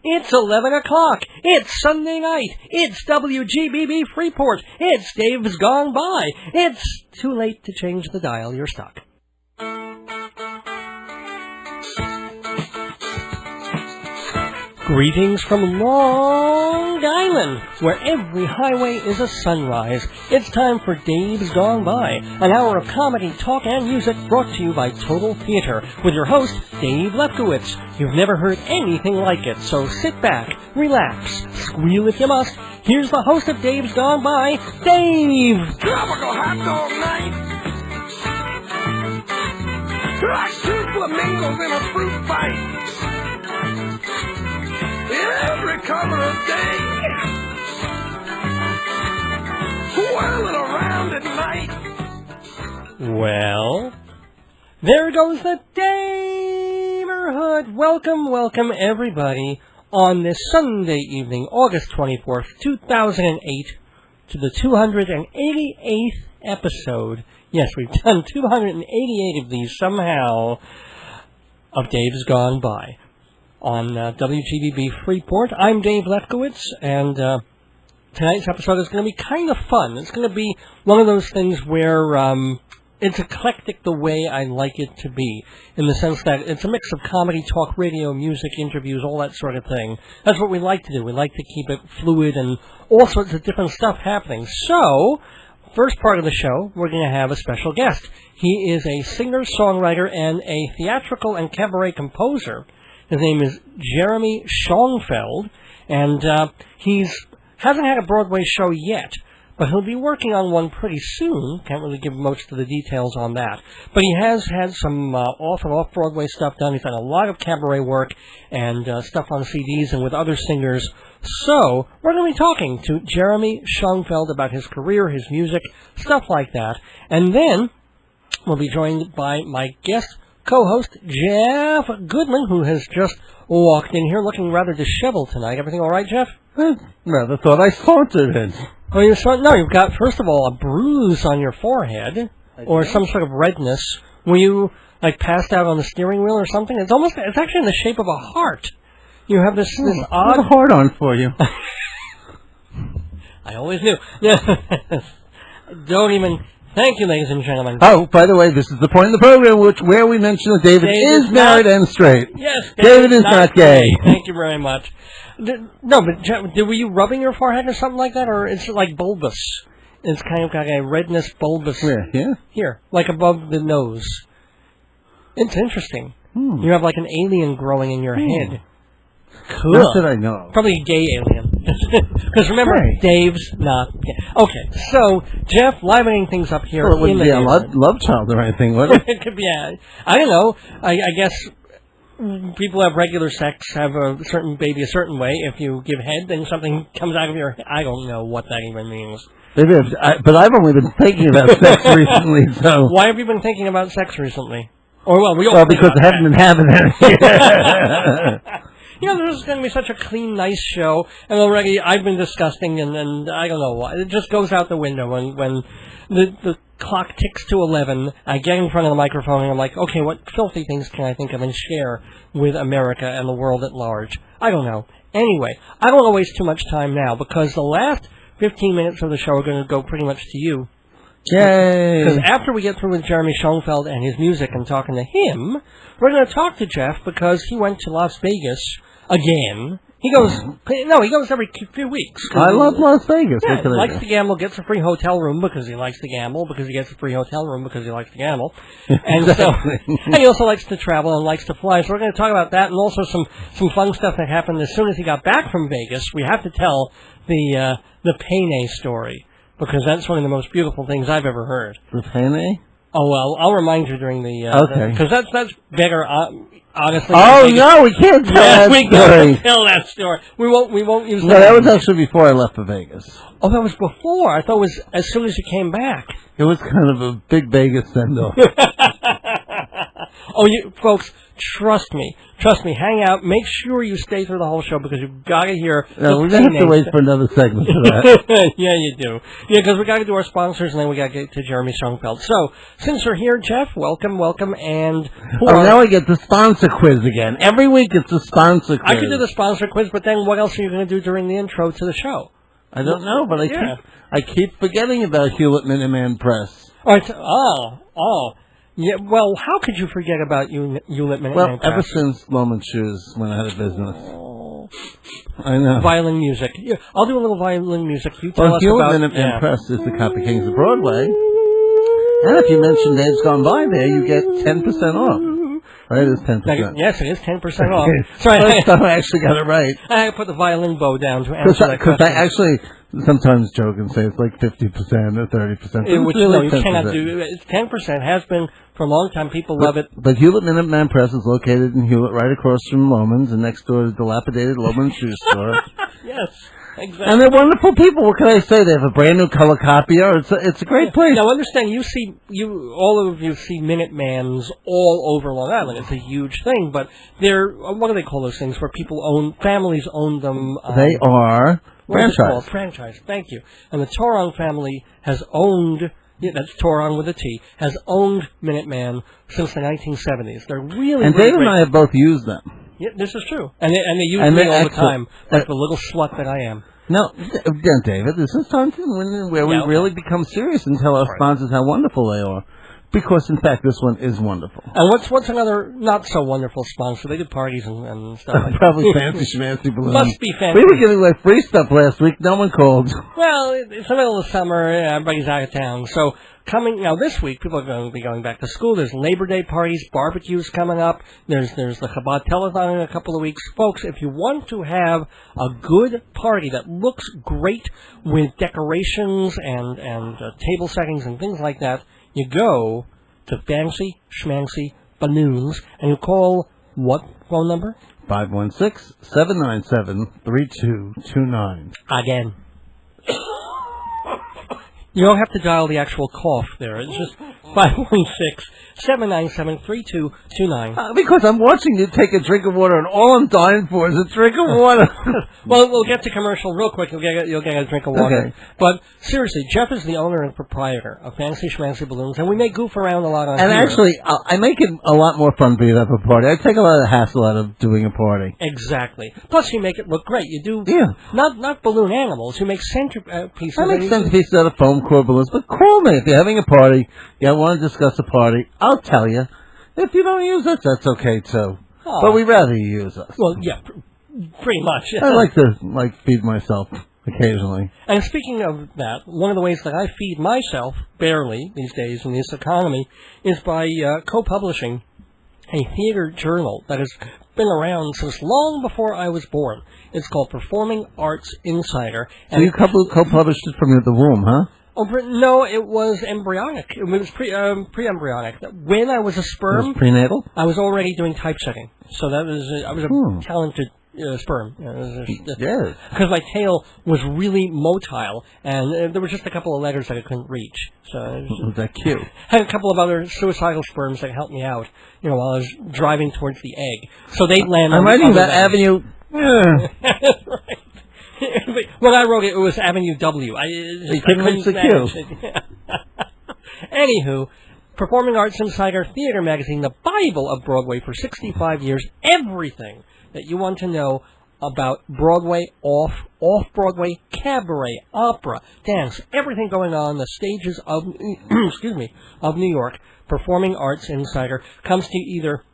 It's 11 o'clock. It's Sunday night. It's WGBB Freeport. It's Dave's Gone By. It's too late to change the dial. You're stuck. Greetings from Long Island, where every highway is a sunrise. It's time for Dave's Gone By, an hour of comedy, talk, and music brought to you by Total Theater, with your host, Dave Lefkowitz. You've never heard anything like it, so sit back, relax, squeal if you must. Here's the host of Dave's Gone By, Dave! Tropical hot dog night. Like two flamingos in a fruit fight. Every color of day, whirling around at night. Well, there goes the neighborhood. Welcome, everybody, on this Sunday evening, August 24th, 2008, to the 288th episode. Yes, we've done 288 of these somehow, of Dave's Gone By. On WGBB Freeport. I'm Dave Lefkowitz, and tonight's episode is going to be kind of fun. It's going to be one of those things where it's eclectic the way I like it to be, in the sense that it's a mix of comedy, talk, radio, music, interviews, all that sort of thing. That's what we like to do. We like to keep it fluid and all sorts of different stuff happening. So, first part of the show, we're going to have a special guest. He is a singer-songwriter and a theatrical and cabaret composer. His name is Jeremy Schonfeld, and he hasn't had a Broadway show yet, but he'll be working on one pretty soon. Can't really give most of the details on that. But he has had some off- and off-Broadway stuff done. He's done a lot of cabaret work and stuff on CDs and with other singers. So, we're going to be talking to Jeremy Schonfeld about his career, his music, stuff like that. And then we'll be joined by my guest co-host, Jeff Goodman, who has just walked in here looking rather disheveled tonight. Everything all right, Jeff? I rather thought I sauntered in. Oh, no, you've got, first of all, a bruise on your forehead, or some sort of redness. Were you, passed out on the steering wheel or something? It's actually in the shape of a heart. You have this odd... Put a heart on for you. I always knew. Don't even... Thank you, ladies and gentlemen. Oh, by the way, this is the point in the program where we mention that David is married and straight. Yes, David is not gay. Thank you very much. Were you rubbing your forehead or something like that, or it's like bulbous? It's kind of got a redness bulbous. Where? Here? Here, like above the nose. It's interesting. You have like an alien growing in your head. Cool. Not that I know. Probably a gay alien. Because remember, Dave's not gay. Okay, so, Jeff, livening things up here. Well, it wouldn't be a love child or anything, would it? It could be, I don't know. I guess people have regular sex, have a certain baby a certain way. If you give head, then something comes out of your head. I don't know what that even means. But I've only been thinking about sex recently, so... Why have you been thinking about sex recently? Or, because I haven't been having any. This is going to be such a clean, nice show, and already I've been disgusting, and I don't know why. It just goes out the window when the clock ticks to 11. I get in front of the microphone, and I'm like, okay, what filthy things can I think of and share with America and the world at large? I don't know. Anyway, I don't want to waste too much time now, because the last 15 minutes of the show are going to go pretty much to you. Yay! Because after we get through with Jeremy Schonfeld and his music and talking to him, we're going to talk to Jeff because he went to Las Vegas again. He goes every few weeks. I love Las Vegas. Yeah, he likes to gamble, gets a free hotel room because he likes to gamble, because he gets a free hotel room because he likes to gamble. And and he also likes to travel and likes to fly. So we're going to talk about that and also some fun stuff that happened as soon as he got back from Vegas. We have to tell the Pene story, because that's one of the most beautiful things I've ever heard. The Pene? Oh, well, I'll remind you during the... okay. Because that's better... honestly, oh no, we can't tell that we story. Can't tell that story. We won't use that. No, that was actually before I left for Vegas. Oh, that was before. I thought it was as soon as you came back. It was kind of a big Vegas send-off. Oh, folks, trust me, hang out. Make sure you stay through the whole show because you've got to hear. No, we're going to have to wait for another segment for that. Yeah, you do. Yeah, because we got to do our sponsors, and then we got to get to Jeremy Schonfeld. So, since you're here, Jeff, welcome, and... now I get the sponsor quiz again. Every week it's a sponsor quiz. I could do the sponsor quiz, but then what else are you going to do during the intro to the show? I don't know, but I keep forgetting about Hewlett Minuteman Press. Yeah, well, how could you forget about Hewlett Minuteman Well, Press? ever since Loman Shoes went out of business. Oh. I know. Violin music. Yeah, I'll do a little violin music. You tell us Hewlett about... Minuteman Press is the Copy Kings of Broadway. And if you mention Dave's Gone By there, you get 10% off. Right, it's 10%. Yes, it is 10% off. Sorry, first time I actually got it right. I had to put the violin bow down to answer that question. Because I actually sometimes joke and say it's like 50% or 30%. Which, no, you cannot do. It's 10%. Has been for a long time. People love it. But Hewlett Minuteman Press is located in Hewlett, right across from Loman's, and next door is the dilapidated Loman's shoe store. Yes. Exactly. And they're wonderful people. What can I say? They have a brand new color copier. It's a great place. Now, understand, all of you see Minutemans all over Long Island. It's a huge thing, but they're, what do they call those things where families own them? They are franchise. Franchise, thank you. And the Torong family has owned, that's Torong with a T, has owned Minuteman since the 1970s. They're really, and really Dave and I have both used them. Yeah, this is true. And they use me all the time, like the little slut that I am. No, David, this is time where we really become serious and tell our sponsors how wonderful they are. Because, in fact, this one is wonderful. And what's another not-so-wonderful sponsor? They did parties and stuff like that. Probably Fancy Schmancy Balloons. Must be fancy. We were giving away free stuff last week. No one called. Well, it's the middle of summer. Everybody's out of town. So, this week, people are going to be going back to school. There's Labor Day parties, barbecues coming up. There's the Chabad Telethon in a couple of weeks. Folks, if you want to have a good party that looks great with decorations and table settings and things like that, you go to Fancy Schmancy Balloons, and you call what phone number? 516-797-3229. Again. You don't have to dial the actual cough there. It's just 516-797-3229. Because I'm watching you take a drink of water, and all I'm dying for is a drink of water. Well, we'll get to commercial real quick. You'll get a drink of water. Okay. But seriously, Jeff is the owner and proprietor of Fancy Schmancy Balloons, and we may goof around a lot on And here. actually, I make it a lot more fun for you to have a party. I take a lot of the hassle out of doing a party. Exactly. Plus, you make it look great. You do not balloon animals. You make centerpieces. I make centerpieces out of foam core balloons. But call me if you're having a party. You want to discuss a party. I'll tell you. If you don't use us, that's okay too. Oh. But we'd rather you use us. Well, yeah, pretty much. Yeah. I like to feed myself occasionally. And speaking of that, one of the ways that I feed myself, barely these days in this economy, is by co-publishing a theater journal that has been around since long before I was born. It's called Performing Arts Insider. So you co-published it from the womb, huh? Oh, no, it was embryonic. It was pre-embryonic. When I was a sperm... It was prenatal? I was already doing typesetting. So that was... I was a talented sperm. Yes. Because my tail was really motile, and there were just a couple of letters that I couldn't reach. So was that cute? I had a couple of other suicidal sperms that helped me out, while I was driving towards the egg. So they'd land on I'm writing that Avenue... That's right. When I wrote it, it was Avenue W. You couldn't reach the Q. Anywho, Performing Arts Insider Theater Magazine, the Bible of Broadway for 65 years. Everything that you want to know about Broadway, off-Broadway, cabaret, opera, dance, everything going on the stages of, of New York. Performing Arts Insider comes to you either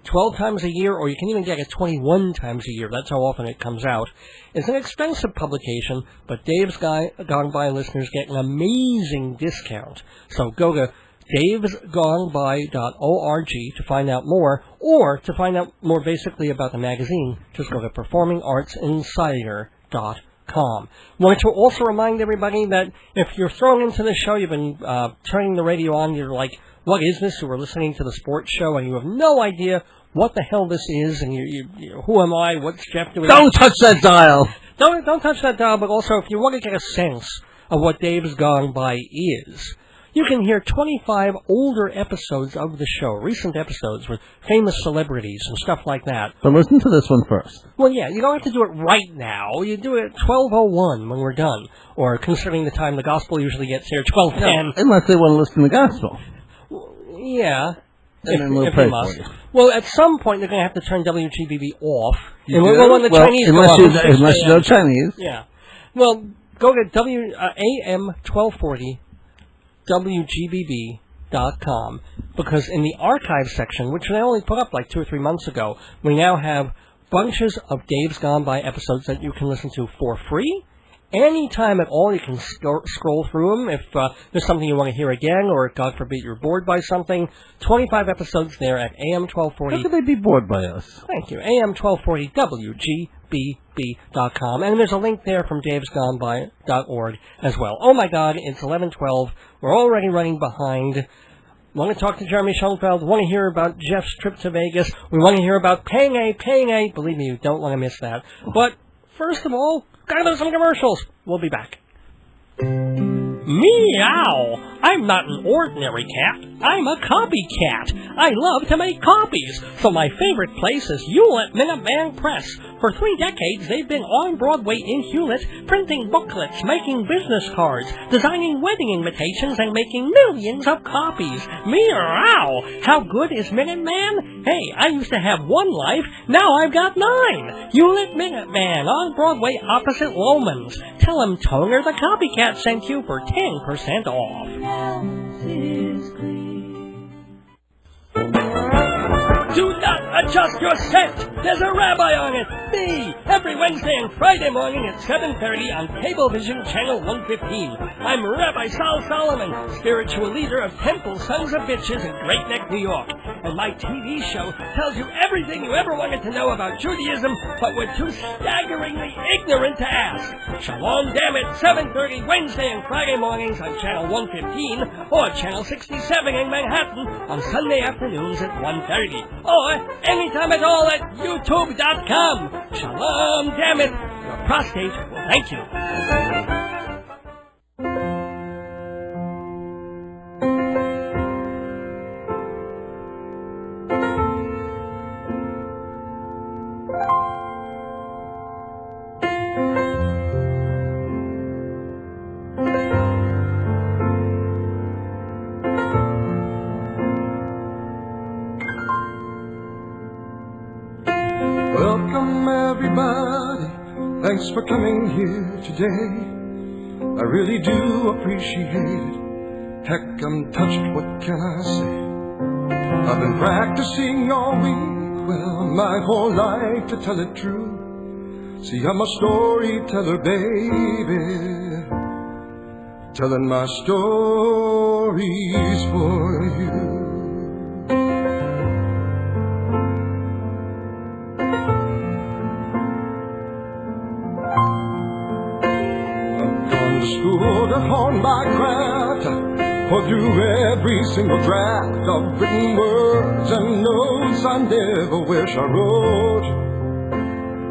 12 times a year, or you can even get it 21 times a year. That's how often it comes out. It's an expensive publication, but Dave's Gone By listeners get an amazing discount. So go to davesgoneby.org to find out more, or to find out more basically about the magazine, just go to performingartsinsider.com. Wanted to also remind everybody that if you're thrown into the show, you've been turning the radio on, you're like, what is this? You were listening to the sports show, and you have no idea what the hell this is, and you who am I? What's Jeff doing? Don't touch that dial! Don't touch that dial, but also if you want to get a sense of what Dave's Gone By is, you can hear 25 older episodes of the show, recent episodes with famous celebrities and stuff like that. But listen to this one first. Well, yeah, you don't have to do it right now. You do it at 12:01 when we're done, or considering the time the gospel usually gets here, 12:10. Unless they want to listen to the gospel. Yeah. And then we'll pray for you. Well, at some point, they're going to have to turn WGBB off. You when the Chinese unless go off, you know Chinese. Yeah. Well, go to AM 1240 WGBB.com, because in the archive section, which they only put up like 2 or 3 months ago, we now have bunches of Dave's Gone By episodes that you can listen to for free. Anytime at all, you can scroll through them if there's something you want to hear again, or God forbid you're bored by something. 25 episodes there at AM 1240. How could they be bored by us? Thank you. AM 1240 WGBB.com. And there's a link there from davesgoneby.org as well. Oh my God, it's 11:12. We're already running behind. Want to talk to Jeremy Schonfeld? Want to hear about Jeff's trip to Vegas? We want to hear about paying a. Believe me, you don't want to miss that. But first of all, gotta do some commercials. We'll be back. Meow! I'm not an ordinary cat. I'm a copycat. I love to make copies, so my favorite place is Hewlett Minuteman Press. For 3 decades, they've been on Broadway in Hewlett, printing booklets, making business cards, designing wedding invitations, and making millions of copies. Meow! How good is Minuteman? Hey, I used to have 1 life, now I've got 9. Hewlett Minuteman on Broadway opposite Lomans. Tell him Toner the Copycat sent you for 10% off. Do not adjust your set. There's a rabbi on it. Me. Every Wednesday and Friday morning at 7:30 on Cablevision Channel 115. I'm Rabbi Sal Solomon, spiritual leader of Temple Sons of Bitches in Great Neck, New York. And my TV show tells you everything you ever wanted to know about Judaism, but were too staggeringly ignorant to ask. Shalom Damn It, 7:30 Wednesday and Friday mornings on Channel 115 or Channel 67 in Manhattan on Sunday afternoons at 1:30. Or anytime at all at YouTube.com. Shalom, damn it. Your prostate will thank you. Thanks for coming here today. I really do appreciate it. Heck, I'm touched, what can I say? I've been practicing all week, well, my whole life to tell it true. See, I'm a storyteller, baby, telling my stories for you. School to hone my craft, pour through every single draft of written words and notes I never wish I wrote.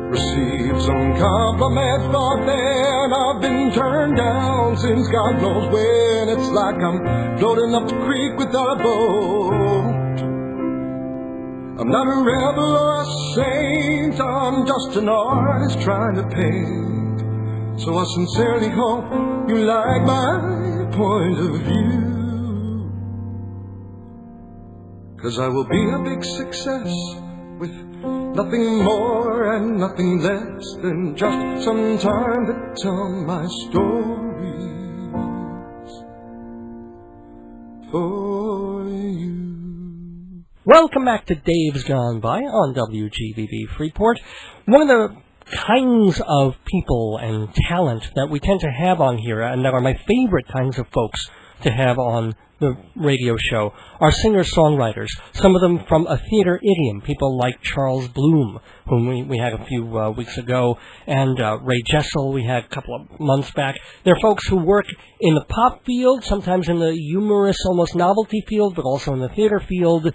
Received some compliments, but then I've been turned down since God knows when. It's like I'm floating up the creek without a boat. I'm not a rebel or a saint, I'm just an artist trying to paint. So I sincerely hope you like my point of view. 'Cause I will be a big success with nothing more and nothing less than just some time to tell my stories for you. Welcome back to Dave's Gone By on WGBB Freeport. One of the kinds of people and talent that we tend to have on here, and that are my favorite kinds of folks to have on the radio show, are singer-songwriters. Some of them from a theater idiom, people like Charles Bloom, whom we had a few weeks ago, and Ray Jessel we had a couple of months back. They're folks who work in the pop field, sometimes in the humorous, almost novelty field, but also in the theater field,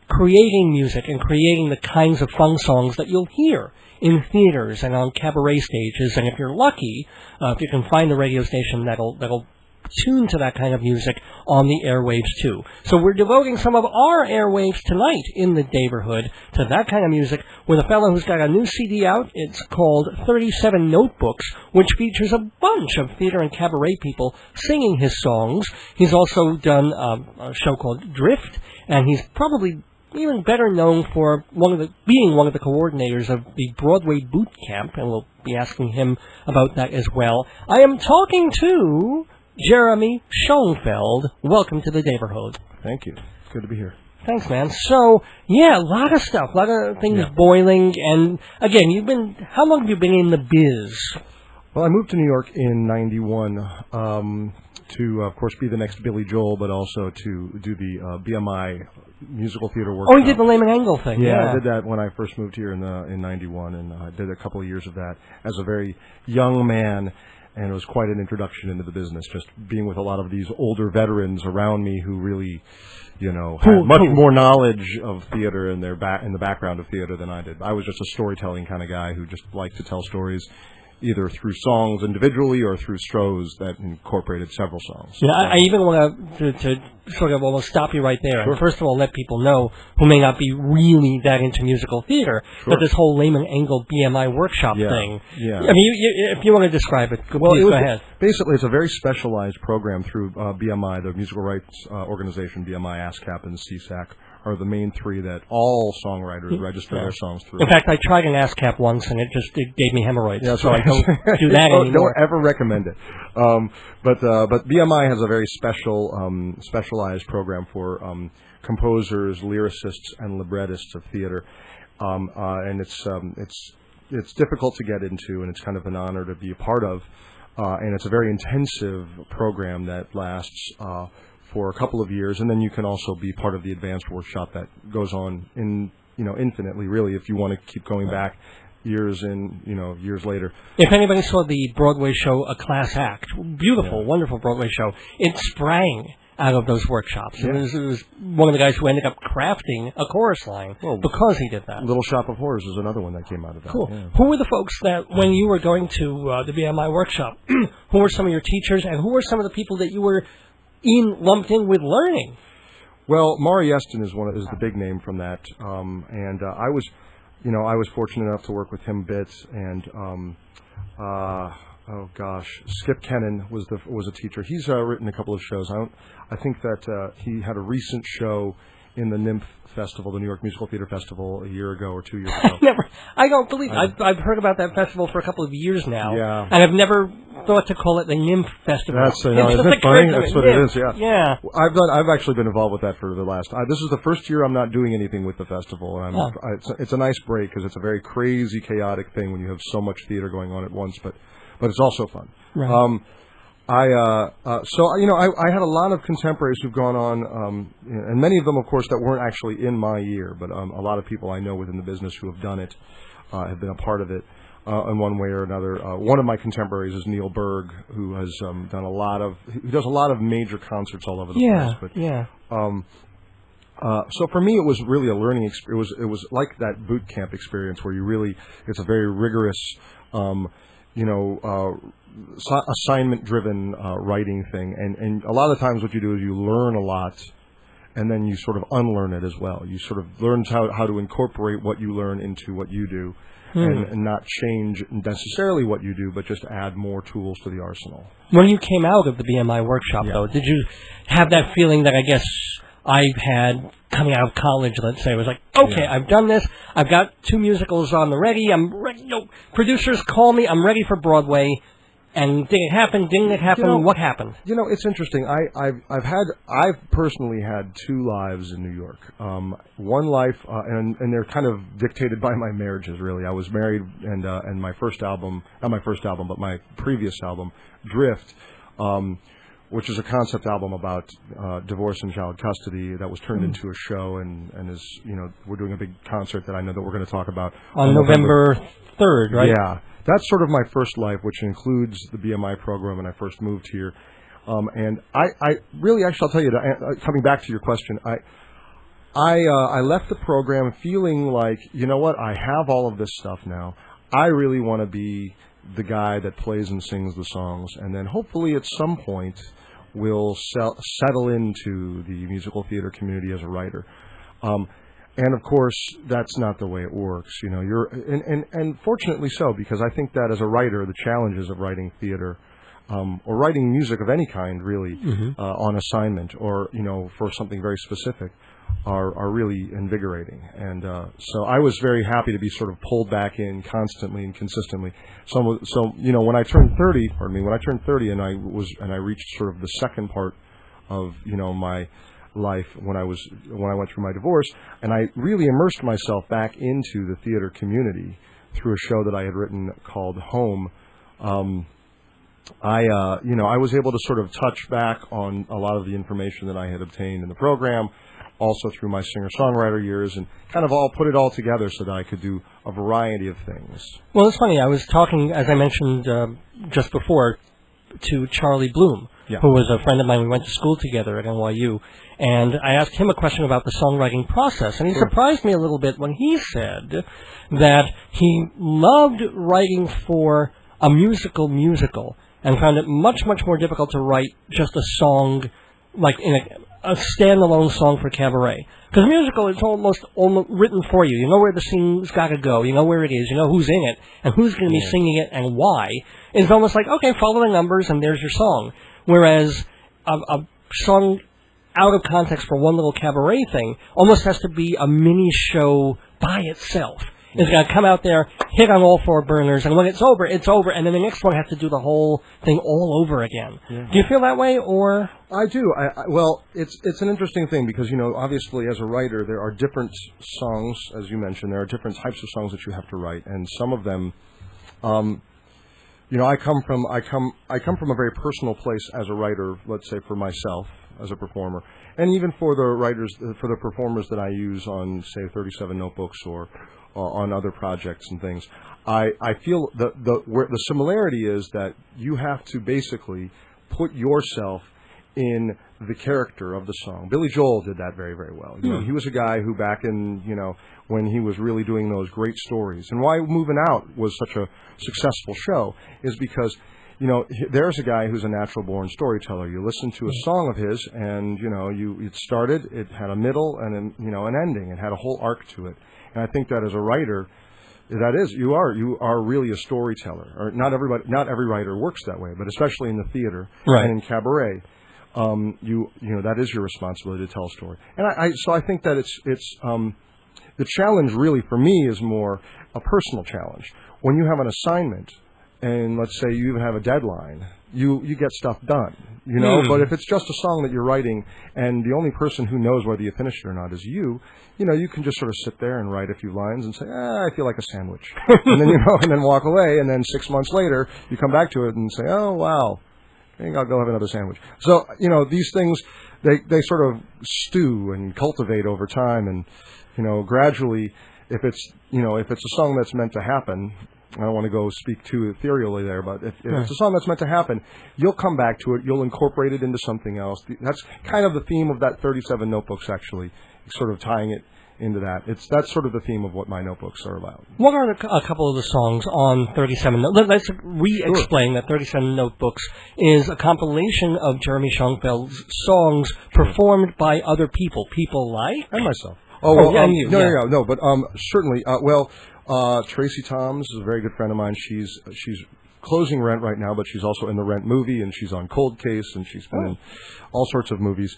creating music and creating the kinds of fun songs that you'll hear in theaters and on cabaret stages. And if you're lucky, if you can find a radio station that'll tuned to that kind of music on the airwaves too. So we're devoting some of our airwaves tonight in the neighborhood to that kind of music with a fellow who's got a new CD out. It's called 37 Notebooks, which features a bunch of theater and cabaret people singing his songs. He's also done a show called Drift, and he's probably even better known for being one of the coordinators of the Broadway Boot Camp, and we'll be asking him about that as well. I am talking to Jeremy Schonfeld. Welcome to the neighborhood. Thank you. Good to be here. Thanks, man. So, yeah, a lot of stuff, a lot of things boiling, and again, how long have you been in the biz? Well, I moved to New York in 91 to, of course, be the next Billy Joel, but also to do the BMI musical theater workshop. Oh, you did the Lehman Angle thing. Yeah, I did that when I first moved here in 91, and I did a couple of years of that as a very young man. And it was quite an introduction into the business, just being with a lot of these older veterans around me who really, had much more knowledge of theater in the background of theater than I did. I was just a storytelling kind of guy who just liked to tell stories, either through songs individually or through shows that incorporated several songs. Yeah, I even want to sort of almost stop you right there. Sure. And first of all, let people know who may not be really that into musical theater, that this whole Lehman Angle BMI workshop thing. Yeah. I mean, if you want to describe it, go ahead. Basically, it's a very specialized program through BMI, the musical rights organization, BMI, ASCAP, and CSAC. Are the main three that all songwriters register their songs through. In fact, I tried an ASCAP once, and it gave me hemorrhoids, so I don't do that anymore. Don't ever recommend it. But BMI has a very specialized program for composers, lyricists, and librettists of theater, and it's difficult to get into, and it's kind of an honor to be a part of, and it's a very intensive program that lasts for a couple of years, and then you can also be part of the advanced workshop that goes on infinitely, really, if you want to keep going back years later. If anybody saw the Broadway show A Class Act, beautiful, wonderful Broadway show, it sprang out of those workshops. Yeah. It was one of the guys who ended up crafting a chorus line because he did that. Little Shop of Horrors is another one that came out of that. Cool. Yeah. Who were the folks that, when you were going to the BMI workshop, who were some of your teachers, and who were some of the people that you were lumped in with learning? Well, Maury Yeston is the big name from that, and I was fortunate enough to work with him a bit, and Skip Kennan was a teacher. He's written a couple of shows. I think that he had a recent show in the NYMF Festival, the New York Musical Theater Festival, a year ago or 2 years ago. I don't believe I've heard about that festival for a couple of years now, and I've never thought to call it the NYMF Festival. Isn't it funny? That's what it is. Yeah. I've actually been involved with that for the last. This is the first year I'm not doing anything with the festival, and it's a nice break because it's a very crazy, chaotic thing when you have so much theater going on at once, but it's also fun. Right. I had a lot of contemporaries who've gone on, and many of them, of course, that weren't actually in my year, but a lot of people I know within the business who have done it, have been a part of it in one way or another. One of my contemporaries is Neil Berg, who has done he does a lot of major concerts all over the place. So for me, it was really a learning experience. It was like that boot camp experience where it's a very rigorous, assignment-driven writing thing, and a lot of times what you do is you learn a lot, and then you sort of unlearn it as well. You sort of learn how to incorporate what you learn into what you do, and not change necessarily what you do, but just add more tools to the arsenal. When you came out of the BMI workshop, though, did you have that feeling that I guess I've had coming out of college, let's say? It was like, okay, I've done this. I've got 2 musicals on the ready. I'm ready. Producers call me. I'm ready for Broadway. And did it happen? Didn't it happen? What happened? It's interesting. I've personally had 2 lives in New York. One life, and they're kind of dictated by my marriages, really. I was married, and my first album, not my first album, but my previous album, Drift, which is a concept album about divorce and child custody that was turned into a show, and is, we're doing a big concert that I know that we're going to talk about on November 3rd, right? Yeah. That's sort of my first life, which includes the BMI program when I first moved here. And I really, actually, I'll tell you, coming back to your question, I left the program feeling like, you know what, I have all of this stuff now. I really want to be the guy that plays and sings the songs. And then hopefully at some point, will settle into the musical theater community as a writer. And of course, that's not the way it works. You know, and fortunately so, because I think that as a writer, the challenges of writing theater, or writing music of any kind, really, on assignment, or for something very specific, are really invigorating. And so I was very happy to be sort of pulled back in constantly and consistently. So when I turned 30, and I reached sort of the second part of my life when I went through my divorce, and I really immersed myself back into the theater community through a show that I had written called Home. I was able to sort of touch back on a lot of the information that I had obtained in the program, also through my singer-songwriter years, and kind of put it all together so that I could do a variety of things. Well, it's funny. I was talking, as I mentioned just before, to Charlie Bloom, who was a friend of mine. We went to school together at NYU, and I asked him a question about the songwriting process, and he surprised me a little bit when he said that he loved writing for a musical, and found it much, much more difficult to write just a song, like in a standalone song for Cabaret. Because musical is almost written for you. You know where the scene's got to go. You know where it is. You know who's in it and who's going to be singing it and why. It's almost like, okay, follow the numbers and there's your song. Whereas a song out of context for one little Cabaret thing almost has to be a mini show by itself. It's got to come out there, hit on all four burners, and when it's over, and then the next one has to do the whole thing all over again. Yeah. Do you feel that way, or? I do. Well, it's an interesting thing because, obviously as a writer, there are different songs, as you mentioned. There are different types of songs that you have to write, and some of them, I come from a very personal place as a writer. Let's say for myself as a performer, and even for the performers that I use on, say, 37 Notebooks or on other projects and things. I feel the similarity is that you have to basically put yourself in the character of the song. Billy Joel did that very, very well. He was a guy who back in, when he was really doing those great stories. And why Moving Out was such a successful show is because, there's a guy who's a natural-born storyteller. You listen to a song of his, and, it started, it had a middle, and an ending. It had a whole arc to it. And I think that as a writer, you are really a storyteller. Or not every writer works that way, but especially in the theater and in Cabaret, that is your responsibility to tell a story. And so I think that it's the challenge really for me is more a personal challenge. When you have an assignment, and let's say you even have a deadline, you get stuff done, But if it's just a song that you're writing, and the only person who knows whether you finish it or not is you can just sort of sit there and write a few lines and say, I feel like a sandwich, and then and then walk away, and then 6 months later you come back to it and say, oh wow, I think I'll go have another sandwich. So these things they sort of stew and cultivate over time, and gradually, if it's a song that's meant to happen. I don't want to go speak too ethereally there, but if it's a song that's meant to happen, you'll come back to it. You'll incorporate it into something else. That's kind of the theme of that 37 Notebooks, actually, sort of tying it into that. That's sort of the theme of what my notebooks are about. What are a couple of the songs on 37 Notebooks? Let's re-explain that 37 Notebooks is a compilation of Jeremy Schonfeld's songs performed by other people like? And myself. And you. No, but certainly, Tracy Toms is a very good friend of mine. She's closing Rent right now, but she's also in the Rent movie, and she's on Cold Case, and she's been in all sorts of movies.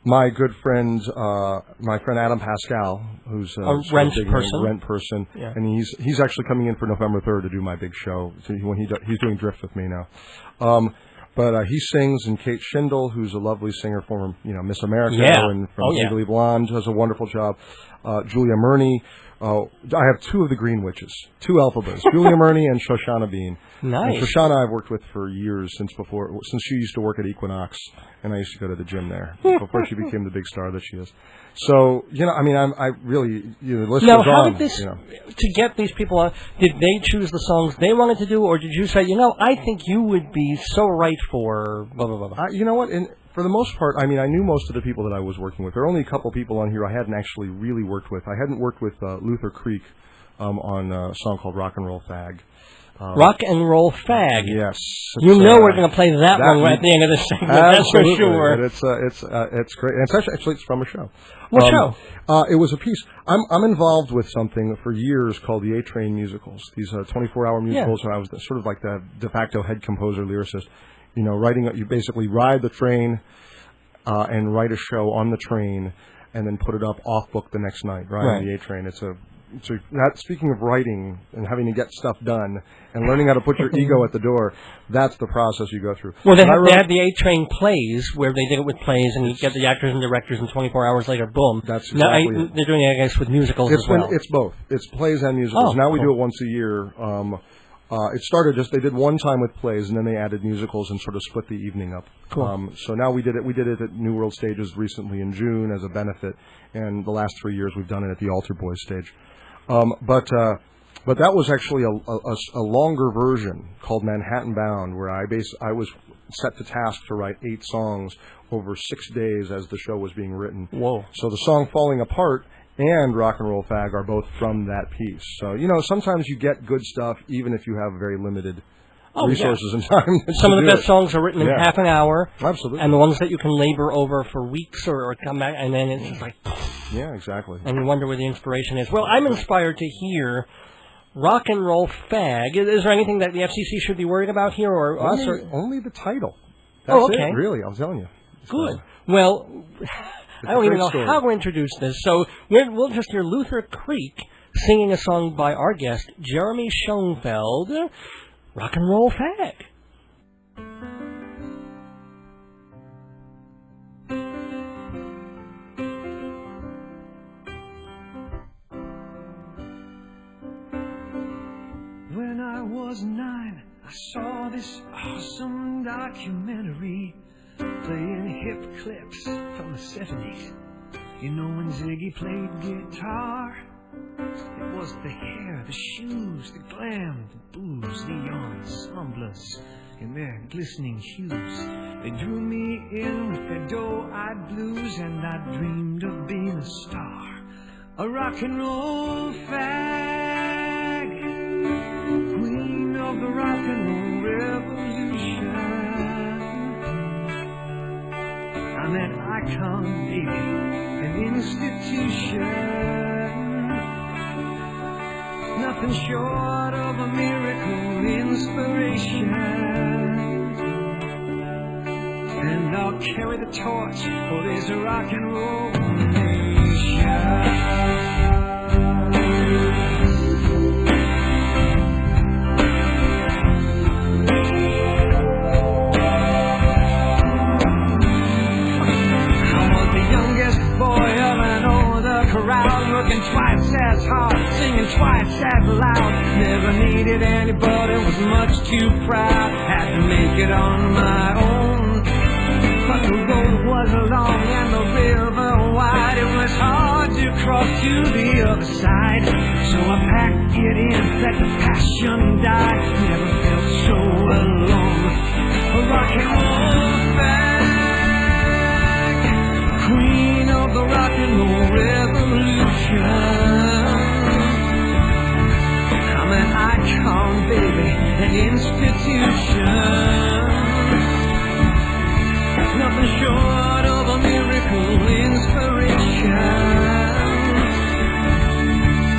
My good friend, Adam Pascal, who's a Rent person, and he's actually coming in for November 3rd to do my big show. When he's doing Drift with me now. But he sings, and Kate Schindel, who's a lovely singer, former Miss America, and from Legally Blonde, does a wonderful job. Julia Murney. I have two of the Green Witches, two Elphabas, Julia Murney and Shoshana Bean. Nice. And Shoshana I've worked with for years, since she used to work at Equinox, and I used to go to the gym there before she became the big star that she is. So, I really, the list now, goes how on. did this, to get these people on, did they choose the songs they wanted to do, or did you say, I think you would be so right for blah, blah, blah, blah? You know what, for the most part, I knew most of the people that I was working with. There are only a couple people on here I hadn't actually really worked with. I hadn't worked with Luther Creek on a song called Rock and Roll Fag. Rock and Roll Fag. Yes. You know we're going to play that one right at the end of the segment. That's for sure. And it's great. And it's actually it's from a show. What show? It was a piece. I'm involved with something for years called the A-Train musicals. These 24-hour musicals. Yeah. And I was sort of like the de facto head composer lyricist. You know, you basically ride the train and write a show on the train, and then put it up off book the next night. Right. On the A-Train. Speaking of writing and having to get stuff done and learning how to put your ego at the door, that's the process you go through. Well, they had the A-Train plays where they did it with plays, and you get the actors and directors, and 24 hours later, boom. That's exactly now, they're doing it, I guess, with musicals as well. It's both. It's plays and musicals. Now we do it once a year. It started they did one time with plays, and then they added musicals and sort of split the evening up. Cool. So now we did it at New World Stages recently in June as a benefit, and the last 3 years we've done it at the Altar Boys stage. But that was actually a longer version called Manhattan Bound, where I was set to task to write 8 songs over 6 days as the show was being written. Whoa! So the song "Falling Apart" and "Rock and Roll Fag" are both from that piece. So sometimes you get good stuff even if you have very limited resources and time. Some of the best songs are written in half an hour. Absolutely. And the ones that you can labor over for weeks or come back, and then it's just like... Yeah, exactly. And you wonder where the inspiration is. Well, I'm inspired to hear Rock and Roll Fag. Is there anything that the FCC should be worried about here, or us? Only the title. That's okay. It, really, I'm telling you. Good. Well, I don't even know how to introduce this, so we'll just hear Luther Creek singing a song by our guest, Jeremy Schonfeld, Rock and Roll Fag. When I was 9, I saw this awesome documentary playing hip clips from the 70s. You know when Ziggy played guitar? It was the hair, the shoes, the glam, the booze, the ensembles in their glistening hues. They drew me in with their doe-eyed blues, and I dreamed of being a star, a rock and roll fag, queen of the rock and roll revolution. I'm an icon, baby, an institution. Nothing short of a miracle inspiration. And I'll carry the torch for this rock and roll nation. Working twice as hard, singing twice as loud. Never needed anybody, was much too proud. Had to make it on my own. But the road was long and the river wide. It was hard to cross to the other side. So I packed it in, let the passion die. Never felt so alone. A rock and roll fag, queen of the rock and roll revolution. I'm an icon, baby, an institution. Nothing short of a miracle inspiration.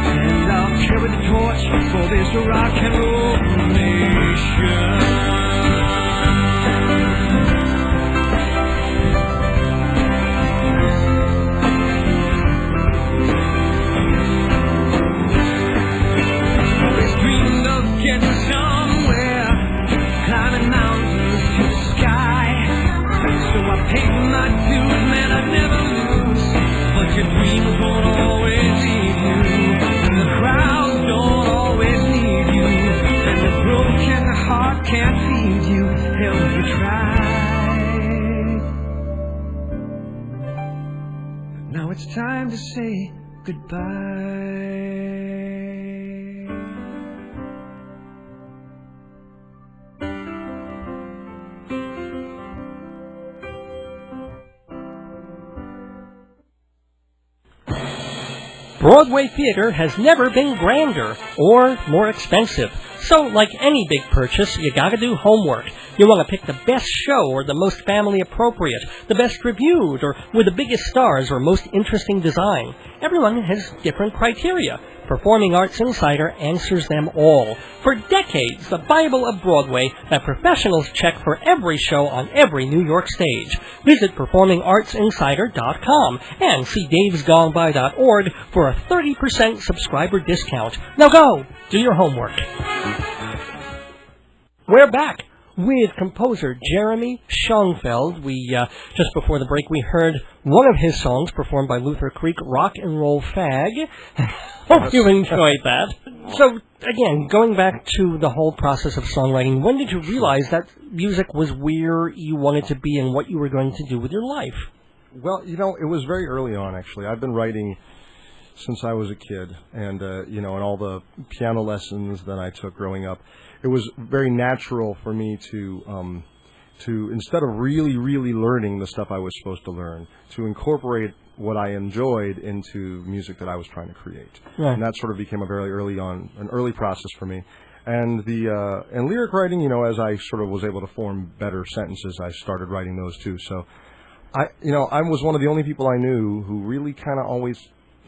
And I'll carry the torch for this rock and roll nation. Getting somewhere, climbing mountains to the sky. So I paid my dues, man, I'd never lose. But your dreams won't always leave you, and the crowds don't always need you, and the broken heart can't feed you. Hell, if you try. Now it's time to say goodbye. Broadway theater has never been grander or more expensive. So, like any big purchase, you gotta do homework. You want to pick the best show or the most family appropriate, the best reviewed, or with the biggest stars or most interesting design. Everyone has different criteria. Performing Arts Insider answers them all. For decades, the Bible of Broadway that professionals check for every show on every New York stage. Visit performingartsinsider.com and see davesgoneby.org for a 30% subscriber discount. Now go, do your homework. We're back with composer Jeremy Schonfeld. Just before the break, we heard one of his songs performed by Luther Creek, Rock and Roll Fag. Hope you enjoyed that. So, again, going back to the whole process of songwriting, when did you realize that music was where you wanted to be and what you were going to do with your life? Well, it was very early on, actually. I've been writing since I was a kid, and, and all the piano lessons that I took growing up. It was very natural for me to instead of really, really learning the stuff I was supposed to learn, to incorporate what I enjoyed into music that I was trying to create. Right. And that sort of became an early process for me. And and lyric writing, as I sort of was able to form better sentences, I started writing those too. So I was one of the only people I knew who really kind of always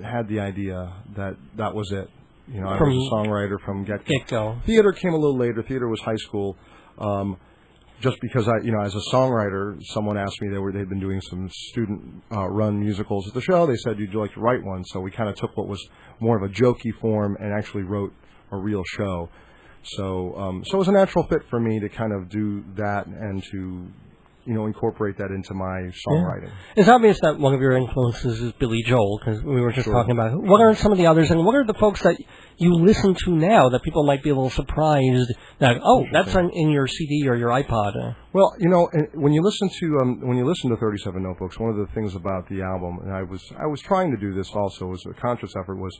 had the idea that was it. I was a songwriter from get-go. Theater came a little later. Theater was high school. Just because as a songwriter, someone asked me they'd been doing some student-run musicals at the show. They said, "You'd like to write one?" So we kind of took what was more of a jokey form and actually wrote a real show. So it was a natural fit for me to kind of do that and to incorporate that into my songwriting. Yeah. It's obvious that one of your influences is Billy Joel, because we were just talking about what are some of the others, and what are the folks that you listen to now that people might be a little surprised that, that's in your CD or your iPod? Well, when you listen to 37 Notebooks, one of the things about the album, and I was trying to do this also as a conscious effort, was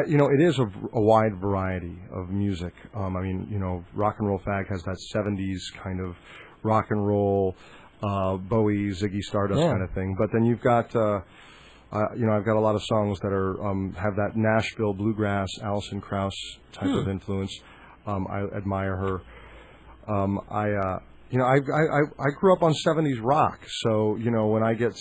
it is a wide variety of music. Rock and Roll Fag has that 70s kind of rock and roll, Bowie, Ziggy Stardust kind of thing. But then you've got, I've got a lot of songs that are have that Nashville bluegrass, Alison Krauss type of influence. I admire her. I grew up on 70s rock, so when I get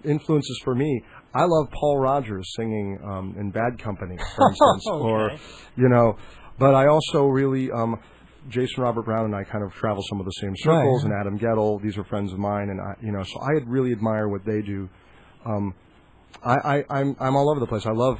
influences for me, I love Paul Rodgers singing in Bad Company, for instance, okay. But I also really. Jason Robert Brown and I kind of travel some of the same circles, and Adam Gettle. These are friends of mine, and so I really admire what they do. I'm all over the place. I love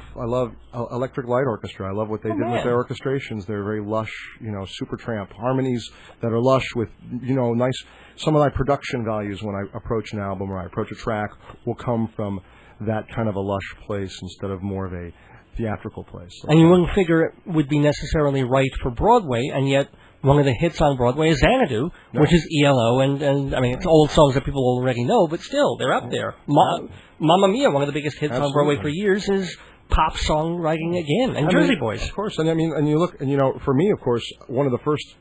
Electric Light Orchestra. I love what they did with their orchestrations. They're very lush, Supertramp harmonies that are lush with nice. Some of my production values when I approach an album or I approach a track will come from that kind of a lush place instead of more of a theatrical place. And you wouldn't figure it would be necessarily right for Broadway, and yet one of the hits on Broadway is Xanadu, which is ELO, and it's old songs that people already know, but still, they're up there. Mamma Mia, one of the biggest hits on Broadway for years, is pop songwriting again, and Jersey Boys. Of course, and you look, and for me, of course, one of the first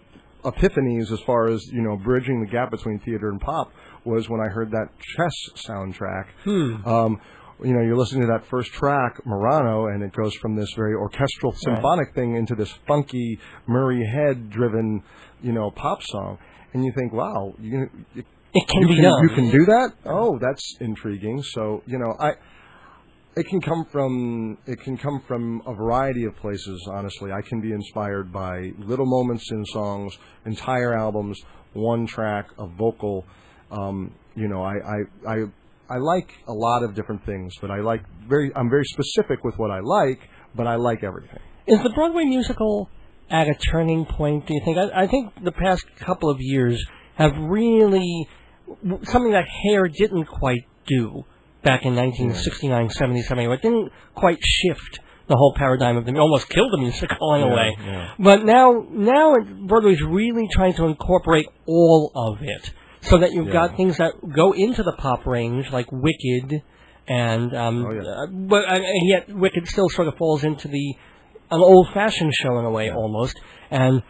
epiphanies as far as, bridging the gap between theater and pop was when I heard that Chess soundtrack. You're listening to that first track, Murano, and it goes from this very orchestral symphonic thing into this funky Murray Head-driven, pop song. And you think, wow, it can be done. You can do that? Oh, that's intriguing. So, it can come from a variety of places, honestly. I can be inspired by little moments in songs, entire albums, one track, a vocal. I like a lot of different things, but I'm very specific with what I like, but I like everything. Is the Broadway musical at a turning point, do you think? I think the past couple of years have really, something that Hair didn't quite do back in 1969, 70, 71. It didn't quite shift the whole paradigm of almost killed the musical in a way. Yeah. But now Broadway's really trying to incorporate all of it. So that you've got things that go into the pop range, like Wicked, and yet Wicked still sort of falls into an old-fashioned show in a way, almost. And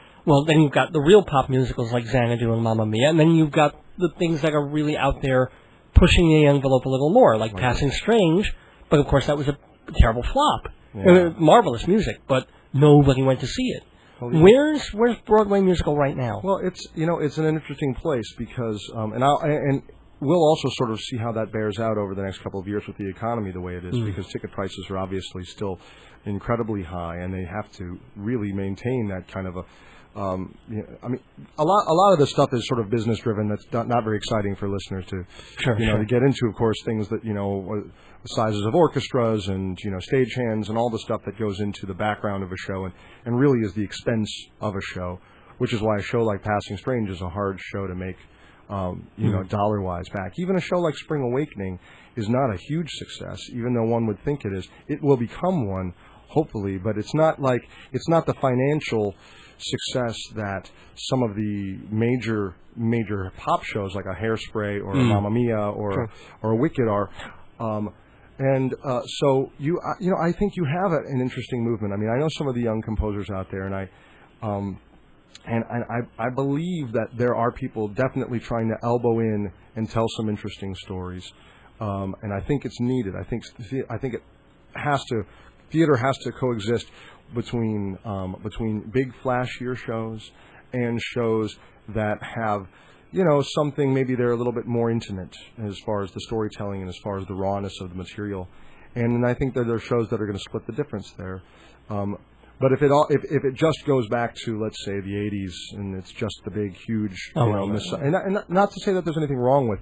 then you've got the real pop musicals like Xanadu and Mamma Mia, and then you've got the things that are really out there pushing the envelope a little more, like Passing Strange. But of course, that was a terrible flop. Yeah. Marvelous music, but nobody went to see it. Well, yeah. Where's Broadway musical right now? Well, it's an interesting place because and we'll also sort of see how that bears out over the next couple of years with the economy the way it is, because ticket prices are obviously still incredibly high, and they have to really maintain that kind of a. A lot of this stuff is sort of business driven. That's not very exciting for listeners to, to get into. Of course, things that the sizes of orchestras and stagehands and all the stuff that goes into the background of a show and really is the expense of a show, which is why a show like Passing Strange is a hard show to make, dollar wise back. Even a show like Spring Awakening is not a huge success, even though one would think it is. It will become one, hopefully, but it's not the financial success that some of the major pop shows like a Hairspray or a Mamma Mia or a Wicked are. So I think you have an interesting movement. I mean, I know some of the young composers out there, and I believe that there are people definitely trying to elbow in and tell some interesting stories. And I think it's needed. I think theater has to coexist between big flashier shows and shows that have something, maybe they're a little bit more intimate as far as the storytelling and as far as the rawness of the material. And I think that there are shows that are going to split the difference there. But if it just goes back to, let's say, the 80s, and it's just the big, huge, and not to say that there's anything wrong with,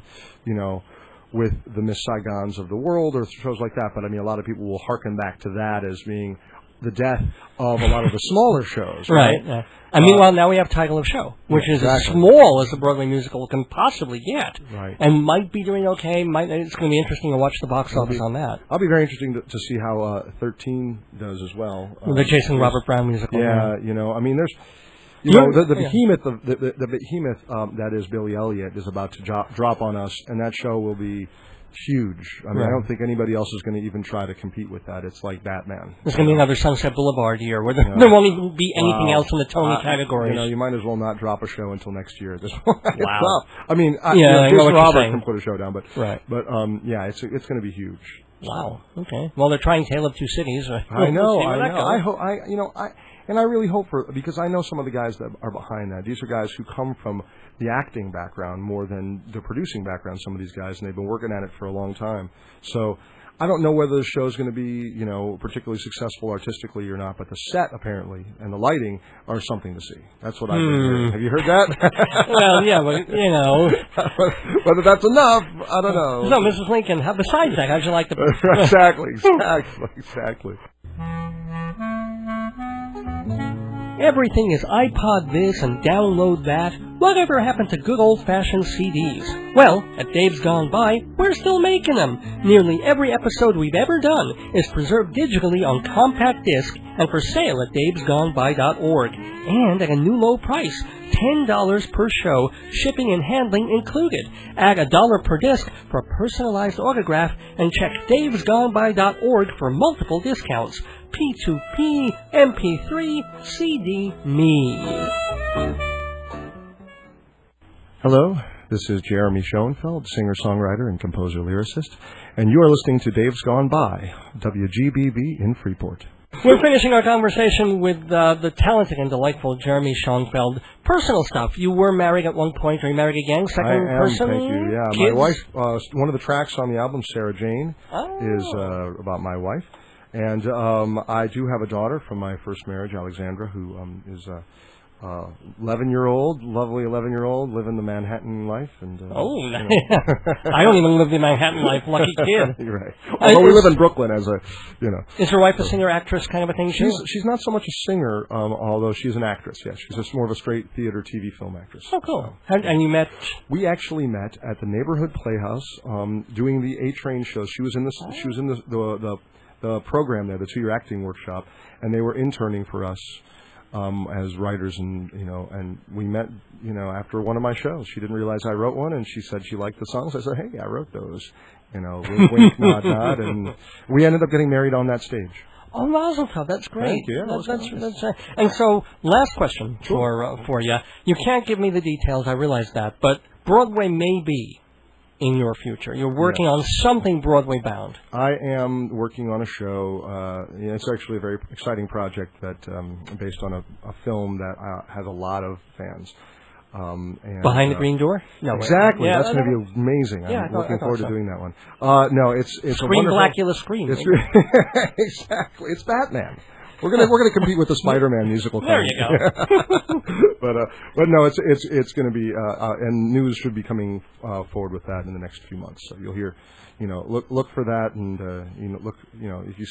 with the Miss Saigons of the world or shows like that, but I mean, a lot of people will hearken back to that as being the death of a lot of the smaller shows. Right. Yeah. And meanwhile, now we have Title of Show, which is as small as a Broadway musical can possibly get. Right. And might be doing okay. It's going to be interesting to watch the box office on that. I'll be very interesting to see how 13 does as well. The Jason Robert Brown musical. Yeah, I mean, there's... the behemoth of the behemoth that is Billy Elliot is about to drop on us, and that show will be huge. I mean, I don't think anybody else is going to even try to compete with that. It's like Batman. There's going to be another Sunset Boulevard year where there won't even be anything else in the Tony category. You might as well not drop a show until next year at this point. Wow. I mean, Jason Robert can put a show down, but it's going to be huge. Wow. Okay. Well, they're trying Tale of Two Cities. I know. I hope. And I really hope because I know some of the guys that are behind that. These are guys who come from the acting background more than the producing background, some of these guys, and they've been working at it for a long time. So I don't know whether the show's going to be, particularly successful artistically or not, but the set, apparently, and the lighting are something to see. That's what I've been hearing. Have you heard that? Well, yeah, but, Whether that's enough, I don't know. So, Mrs. Lincoln, besides that, how'd you like the... Exactly. Everything is iPod this and download that. Whatever happened to good old-fashioned CDs? Well, at Dave's Gone By, we're still making them. Nearly every episode we've ever done is preserved digitally on compact disc and for sale at davesgoneby.org. And at a new low price, $10 per show, shipping and handling included. Add $1 per disc for a personalized autograph and check davesgoneby.org for multiple discounts. P2P, MP3, CD, me. Hello, this is Jeremy Schonfeld, singer-songwriter and composer-lyricist, and you are listening to Dave's Gone By, WGBB in Freeport. We're finishing our conversation with the talented and delightful Jeremy Schonfeld. Personal stuff. You were married at one point. Are you married again? Second person? Thank you. Yeah, Kids? My wife, one of the tracks on the album, Sarah Jane, is about my wife. And I do have a daughter from my first marriage, Alexandra, who is 11-year-old, lovely 11-year-old, living the Manhattan life. And I don't even live the Manhattan life. Lucky kid. You're right. Although we live in Brooklyn as a, Is your wife a singer-actress kind of a thing? She's not so much a singer, although she's an actress. Yes, she's just more of a straight theater, TV, film actress. Oh, cool. And you met? We actually met at the neighborhood playhouse, doing the A-Train shows. She was in the program there, the 2-year acting workshop, and they were interning for us as writers, and we met, after one of my shows. She didn't realize I wrote one, and she said she liked the songs. I said, hey, I wrote those, wink, wink, nod, nod, and we ended up getting married on that stage. Oh, Mazel Tov, that's great. Thank you. That's and so, last question for you. You can't give me the details, I realize that, but Broadway may be in your future. You're working on something Broadway bound. I am working on a show. It's actually a very exciting project that based on a film that has a lot of fans. And, Behind the Green Door? No, exactly. Yeah, that's going to be amazing. I'm looking forward to doing that one. No, it's Scream a wonderful... Blackula Scream. Exactly. It's Batman. We're gonna compete with the Spider-Man musical. There you go. but no, it's going to be and news should be coming forward with that in the next few months. So you'll hear, look for that, and if you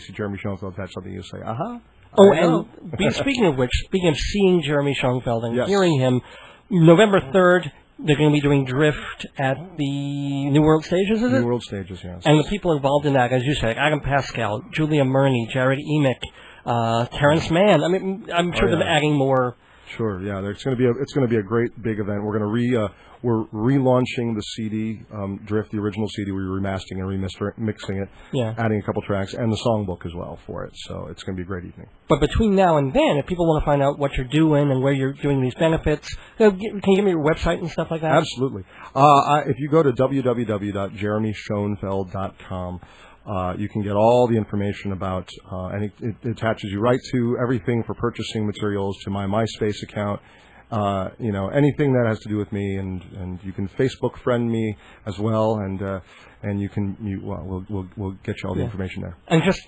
see Jeremy Schonfeld, that's something you'll say, aha. Oh, and speaking of seeing Jeremy Schonfeld and hearing him, November 3rd, they're going to be doing Drift at the New World Stages, is it? New World Stages, yes. And the people involved in that, as you said, Adam Pascal, Julia Murney, Jared Emick, Terrence Mann. I mean, I'm sure they're adding more. Sure, yeah. It's going to be a great big event. We're going to we're relaunching the CD, Drift, the original CD. We're remastering and remixing it, adding a couple tracks, and the songbook as well for it. So it's going to be a great evening. But between now and then, if people want to find out what you're doing and where you're doing these benefits, can you give me your website and stuff like that? Absolutely. If you go to www.jeremyschonfeld.com, you can get all the information about, and it attaches you right to everything for purchasing materials, to my MySpace account, anything that has to do with me, and you can Facebook friend me as well, and we'll get you all the information there. And just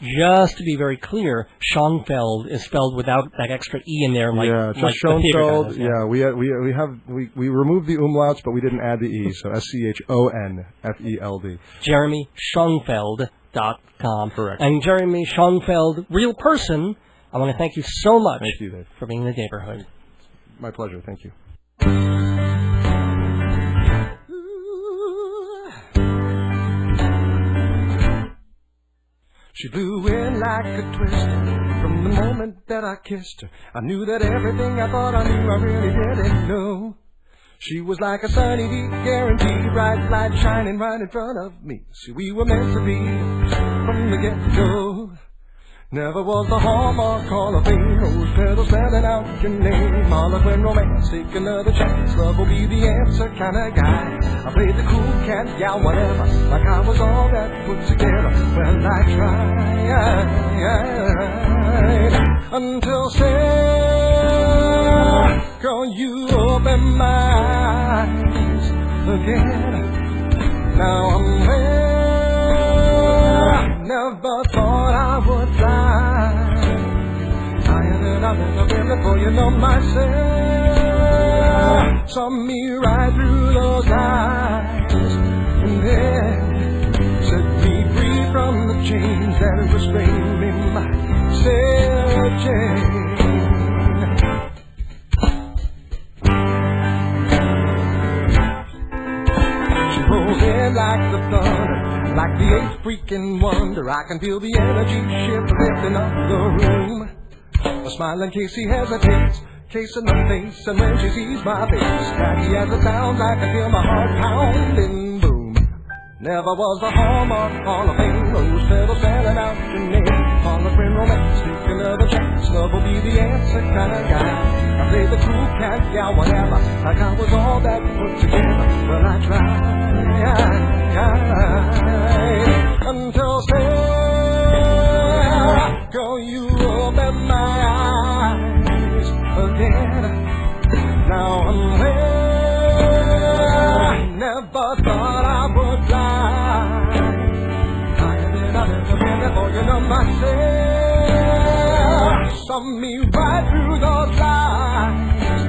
to be very clear, Schonfeld is spelled without that extra E in there, just Schonfeld. We removed the umlauts, but we didn't add the E, so SCHONFELD. Jeremy Schonfeld.com. Correct. And Jeremy Schonfeld, real person, I want to thank you so much for being in the neighborhood. My pleasure. Thank you. She blew in like a twister from the moment that I kissed her. I knew that everything I thought I knew I really didn't know. She was like a sunny D, guaranteed bright light shining right in front of me. See, we were meant to be from the get-go. Never was the hallmark Hall of Fame, rose petals spelling out your name. Harlequin romance, take another chance, love will be the answer kind of guy. I played the cool cat, gal, whatever, like I was all that put together. Well, I tried, until Sarah, girl, you open my eyes again. Now I'm there. Never thought I would fly higher than I've ever been before. You know myself, saw me right through those eyes, and then set me free from the chains that restrain me, my Sarah Jane. She rolls in like the thunder, like the eighth freaking wonder. I can feel the energy shift lifting up the room. A smiling Casey hesitates, case in the face, and when she sees my face, catchy as it sounds, I can feel my heart pounding. Boom. Never was the hallmark Hall of Fame, rose petals spelling out your name. Harlequin romance, take another chance, love will be the answer kind of guy. I played the cool cat, gal, whatever, like I was all that put together. Well, I tried. Until Sarah, girl, you open my eyes again. Now I'm where never thought I would fly higher than I've ever been before. You know myself, saw me right through those lies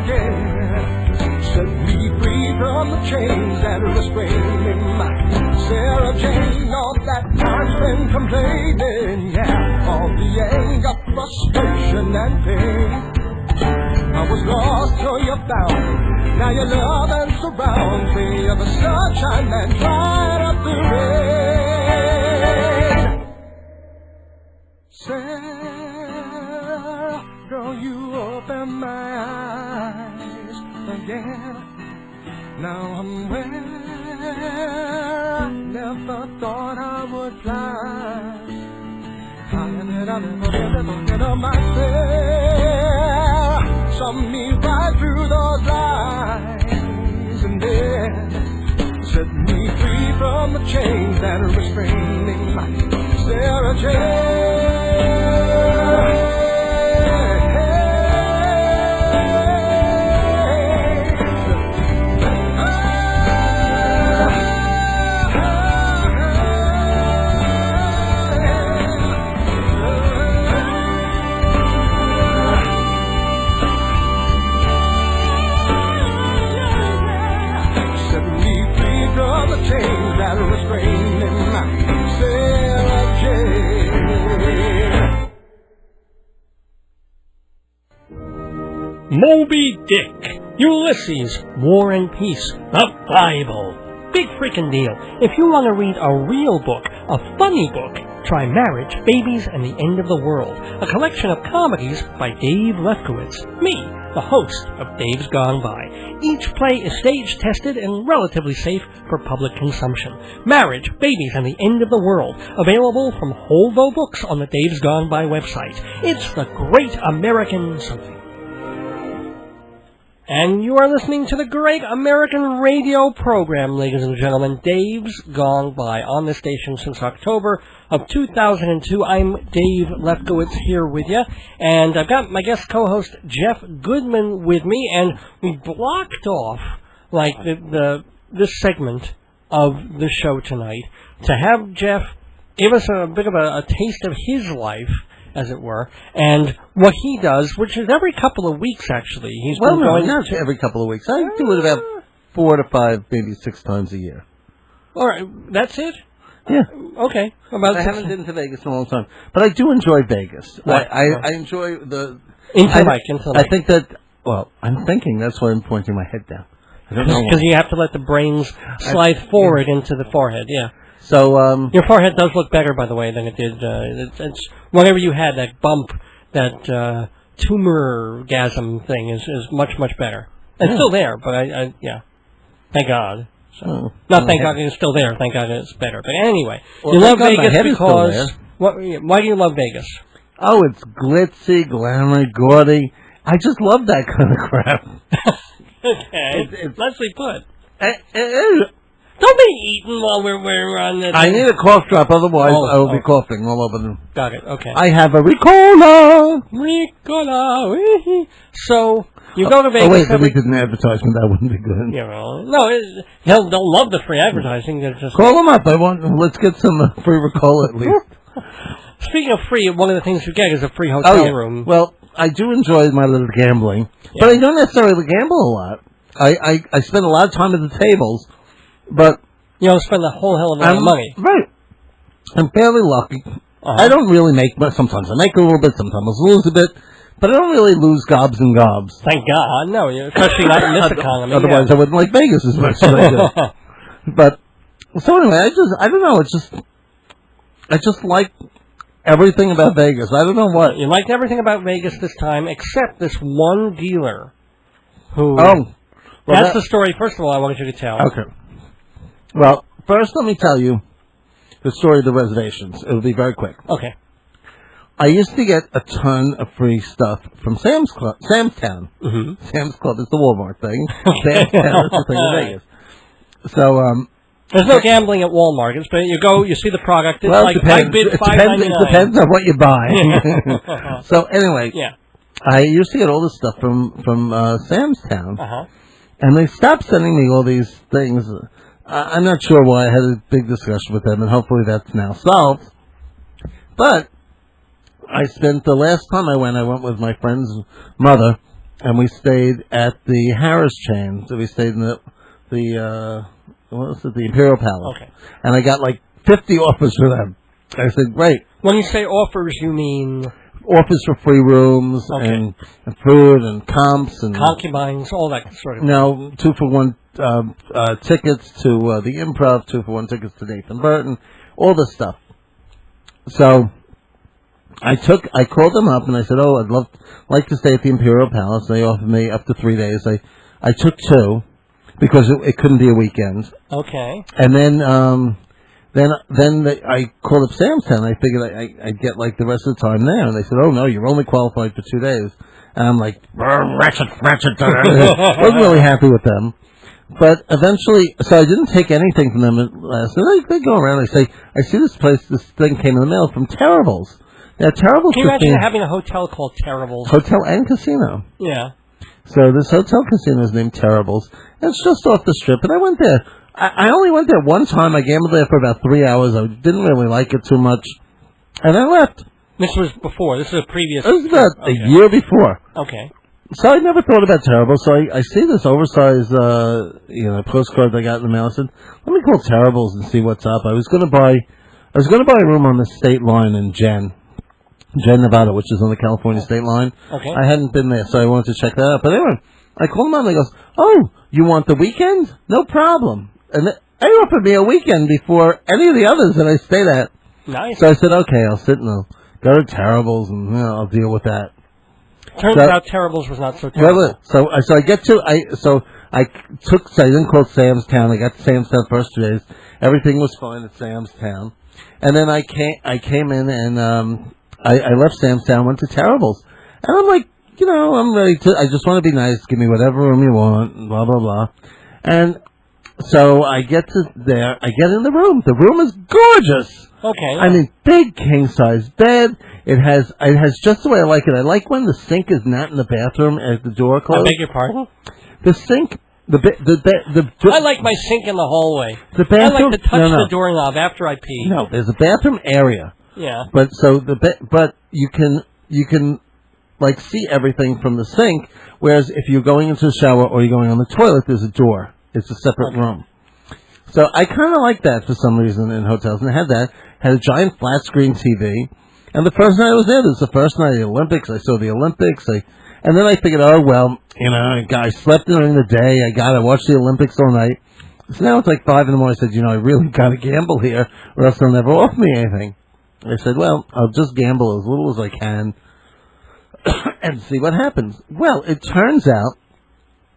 again. Set me free from the chains that restrain me, my Sarah Jane. All that time's been complaining, all the anger, frustration, and pain. I was lost till you found me. Now your love and surrounds me. You're the sunshine that dried up the rain. Sarah, girl, you open my eyes again. Now I'm where never thought I would fly higher than I've ever been. Looking at myself, saw me right through those lies, and then Set me free from the chains that are restraining my Sarah Jane. Moby Dick, Ulysses, War and Peace, the Bible. Big freaking deal. If you want to read a real book, a funny book, try Marriage, Babies, and the End of the World, a collection of comedies by Dave Lefkowitz, me, the host of Dave's Gone By. Each play is stage-tested and relatively safe for public consumption. Marriage, Babies, and the End of the World, available from Holdo Books on the Dave's Gone By website. It's the great American something. And you are listening to the great American radio program, ladies and gentlemen, Dave's Gone By, on the station since October of 2002. I'm Dave Lefkowitz here with you, and I've got my guest co-host Jeff Goodman with me, and we blocked off like this segment of the show tonight to have Jeff give us a bit of a taste of his life, as it were, and what he does, which is every couple of weeks, actually. He's been going... not every couple of weeks. I do it about 4 to 5, maybe 6 times a year. All right, that's it? Yeah. Okay. I haven't been to Vegas in a long time, but I do enjoy Vegas. Right. I enjoy the... Into the mic. I think that... Well, I'm thinking that's why I'm pointing my head down. I don't know. Because you have to let the brains slide forward into the forehead, yeah. So, your forehead does look better, by the way, than it did. It's whatever you had, that bump, that tumor-gasm thing is much, much better. It's still there, but yeah. Thank God. So, not thank God it's still there. Thank God it's better. But anyway, you love Vegas because... Why do you love Vegas? Oh, it's glitzy, glamour, gaudy. I just love that kind of crap. Okay. It's nicely put. It is. Don't be eating while we're on this. I need a cough drop, otherwise I will be coughing all over them. Got it, okay. I have a Ricola! So, you go to Vegas... Oh, wait, if we did an advertisement, that wouldn't be good. You know, no, they'll love the free advertising. Just call them up. Let's get some free Ricola at least. Speaking of free, one of the things you get is a free hotel room. Well, I do enjoy my little gambling, but I don't necessarily gamble a lot. I spend a lot of time at the tables, but... You don't spend a whole hell of a lot of money. Right. I'm fairly lucky. I don't really make much. Sometimes I make a little bit, sometimes I lose a bit, but I don't really lose gobs and gobs. Thank God. No, especially not in this economy. Otherwise I wouldn't like Vegas as much as I do. But, so anyway, I don't know, I just like everything about Vegas. I don't know what. You liked everything about Vegas this time, except this one dealer who... that's the story, first of all, I wanted you to tell. Okay. Well, first let me tell you the story of the reservations. It'll be very quick. Okay. I used to get a ton of free stuff from Sam's Town. Mm-hmm. Sam's Club is the Walmart thing. Sam's Town is the thing in Vegas. So, there's no gambling at Walmart. You go, you see the product. It's I bid $5.99. It depends on what you buy. So anyway, I used to get all this stuff from Sam's Town, and they stopped sending me all these things. I'm not sure why. I had a big discussion with them, and hopefully that's now solved. But I spent the last time I went with my friend's mother, and we stayed at the Harris chain. So we stayed in the Imperial Palace. Okay. And I got like 50 offers for them. I said, great. When you say offers, you mean... Offers for free rooms and food and comps and... Concubines, all that sort of... No, 2-for-1 tickets to the Improv, 2-for-1 tickets to Nathan Burton, all this stuff. So I called them up and I said, I'd like to stay at the Imperial Palace. They offered me up to 3 days. I took 2 because it couldn't be a weekend. Okay. And then I called up Sam's Town. I figured I'd get like the rest of the time there, and they said, "Oh no, you're only qualified for 2 days." And I'm like, "Ratchet." Wasn't really happy with them. But eventually, so I didn't take anything from them last night. They go around, they say, I see this thing came in the mail from Terrible's. Now, Terrible's... Can you imagine having a hotel called Terrible's? Hotel and casino. Yeah. So this hotel casino is named Terrible's, and it's just off the strip, and I went there. I only went there one time. I gambled there for about 3 hours. I didn't really like it too much, and I left. This was before. This is a previous... It was about a year before. Okay. So I never thought about Terrible. So I see this oversized, postcard I got in the mail. I said, let me call Terrible's and see what's up. I was going to buy a room on the state line in Jen, Nevada, which is on the California state line. Okay. I hadn't been there, so I wanted to check that out. But anyway, I called him up and he goes, oh, you want the weekend? No problem. And they offered me a weekend before any of the others that I stayed at. Nice. So I said, okay, I'll sit and I'll go to Terrible's and I'll deal with that. Turns out Terrible's was not so terrible. So I didn't call Sam's Town. I got to Sam's Town first 2 days. Everything was fine at Sam's Town. And then I came in and I left Sam's Town, went to Terrible's. And I'm like, I'm ready to, I just want to be nice, give me whatever room you want, blah, blah, blah. And so I get there, I get in the room. The room is gorgeous. Okay. I mean, big king-size bed. It has just the way I like it. I like when the sink is not in the bathroom as the door closed. I beg your pardon? The sink, I like my sink in the hallway. The bathroom. I like to touch the doorknob after I pee. No, there's a bathroom area. Yeah. But you can like see everything from the sink. Whereas if you're going into the shower or you're going on the toilet, there's a door. It's a separate room. So I kind of like that for some reason in hotels. And I had that. Had a giant flat screen TV. And the first night I was there, this was the first night of the Olympics. I saw the Olympics. And then I figured, I slept during the day. I watched the Olympics all night. So now it's like 5 in the morning. I said, I really got to gamble here or else they'll never offer me anything. I said, well, I'll just gamble as little as I can and see what happens. Well, it turns out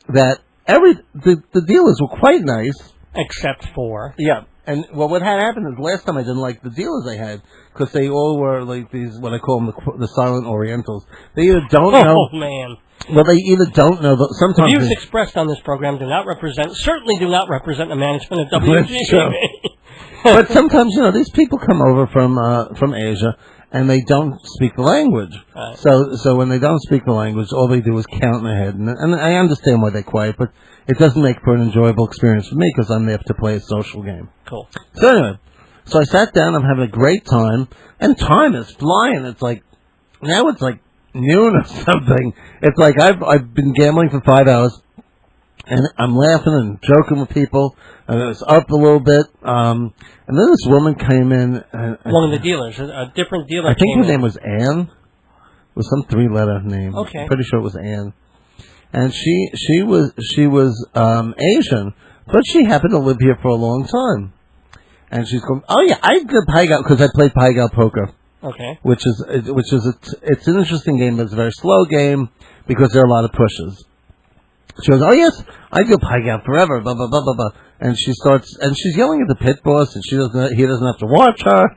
that the dealers were quite nice. Except for... Yeah. And, what had happened is last time I didn't like the dealers they had because they all were like these, what I call them, the silent Orientals. They either don't know... Oh, man. Well, they either don't know... Sometimes the views expressed on this program certainly do not represent the management of WGBB. But sometimes, these people come over from Asia and they don't speak the language. Right. So when they don't speak the language, all they do is count in their head. And I understand why they're quiet, but it doesn't make for an enjoyable experience for me because I'm there to play a social game. Cool. So anyway, I sat down. I'm having a great time, and time is flying. It's like now it's like noon or something. It's like I've been gambling for 5 hours, and I'm laughing and joking with people. And it was up a little bit, and then this woman came in. One of the dealers, a different dealer. I think her name was Anne. It was some 3-letter name. Okay. I'm pretty sure it was Anne. And she was Asian, but she happened to live here for a long time. And she's going, oh yeah, I did Pai Gow because I played Pai Gow poker. Okay. Which is it's an interesting game, but it's a very slow game because there are a lot of pushes. She goes, oh yes, I do Pai Gow forever, blah blah blah blah blah. And she's yelling at the pit boss, and he doesn't have to watch her,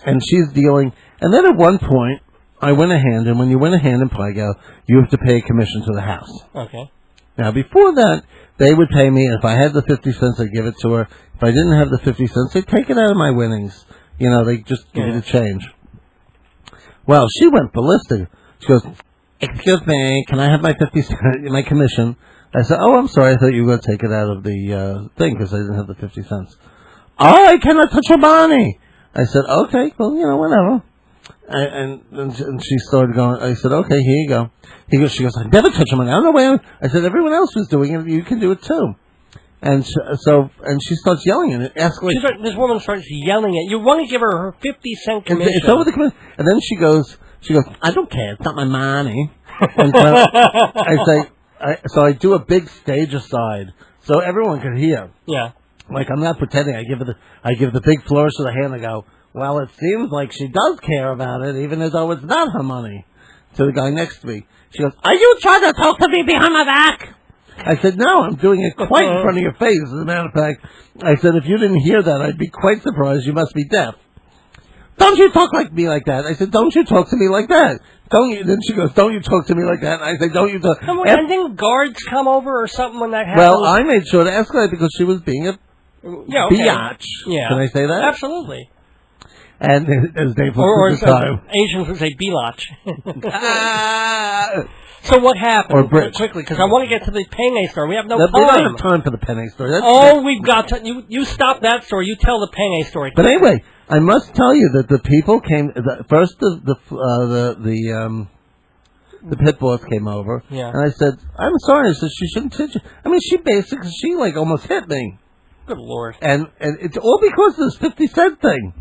and she's dealing. And then at one point, I win a hand, and when you win a hand in Pai Gow, you have to pay a commission to the house. Okay. Now, before that, they would pay me. If I had the 50 cents, I'd give it to her. If I didn't have the 50 cents, they'd take it out of my winnings. They just give me the change. Well, she went ballistic. She goes, excuse me, can I have my 50 cents, my commission? I said, oh, I'm sorry. I thought you were going to take it out of the thing because I didn't have the 50 cents. Oh, I cannot touch your money. I said, okay, well, whatever. And she started going. I said, "Okay, here you go." She goes, "I never touch them. I don't know where." I said, "Everyone else was doing it. You can do it too." And she starts yelling and escalates. This woman starts yelling at you. Want to give her 50-cent commission? It's over the commission. And then she goes, "I don't care. It's not my money." And so I do a big stage aside so everyone can hear. Yeah. Like I'm not pretending. I give the big flourish of the hand. I go, well, it seems like she does care about it, even though it's not her money. To the guy next to me. She goes, are you trying to talk to me behind my back? I said, no, I'm doing it quite in front of your face. As a matter of fact, I said, if you didn't hear that, I'd be quite surprised. You must be deaf. don't you talk like me like that. I said, don't you talk to me like that. Don't you? Then she goes, don't you talk to me like that. And I said, don't you talk. Come on, and didn't guards come over or something when that happened? Well, I made sure to escalate because she was being a biatch. Yeah. Can I say that? Absolutely. And as Dave looked at the time. Asians would say bilach. So what happened? Or Brits. Quickly, because I want to get to the penne story. We have no time. We don't have time for the penne story. We've got to... You stop that story. You tell the penne story. But anyway, I must tell you that the people came... First, the pit boss came over. Yeah. And I said, I'm sorry. I said, she shouldn't hit you. I mean, she like almost hit me. Good Lord. And it's all because of this 50 cent thing.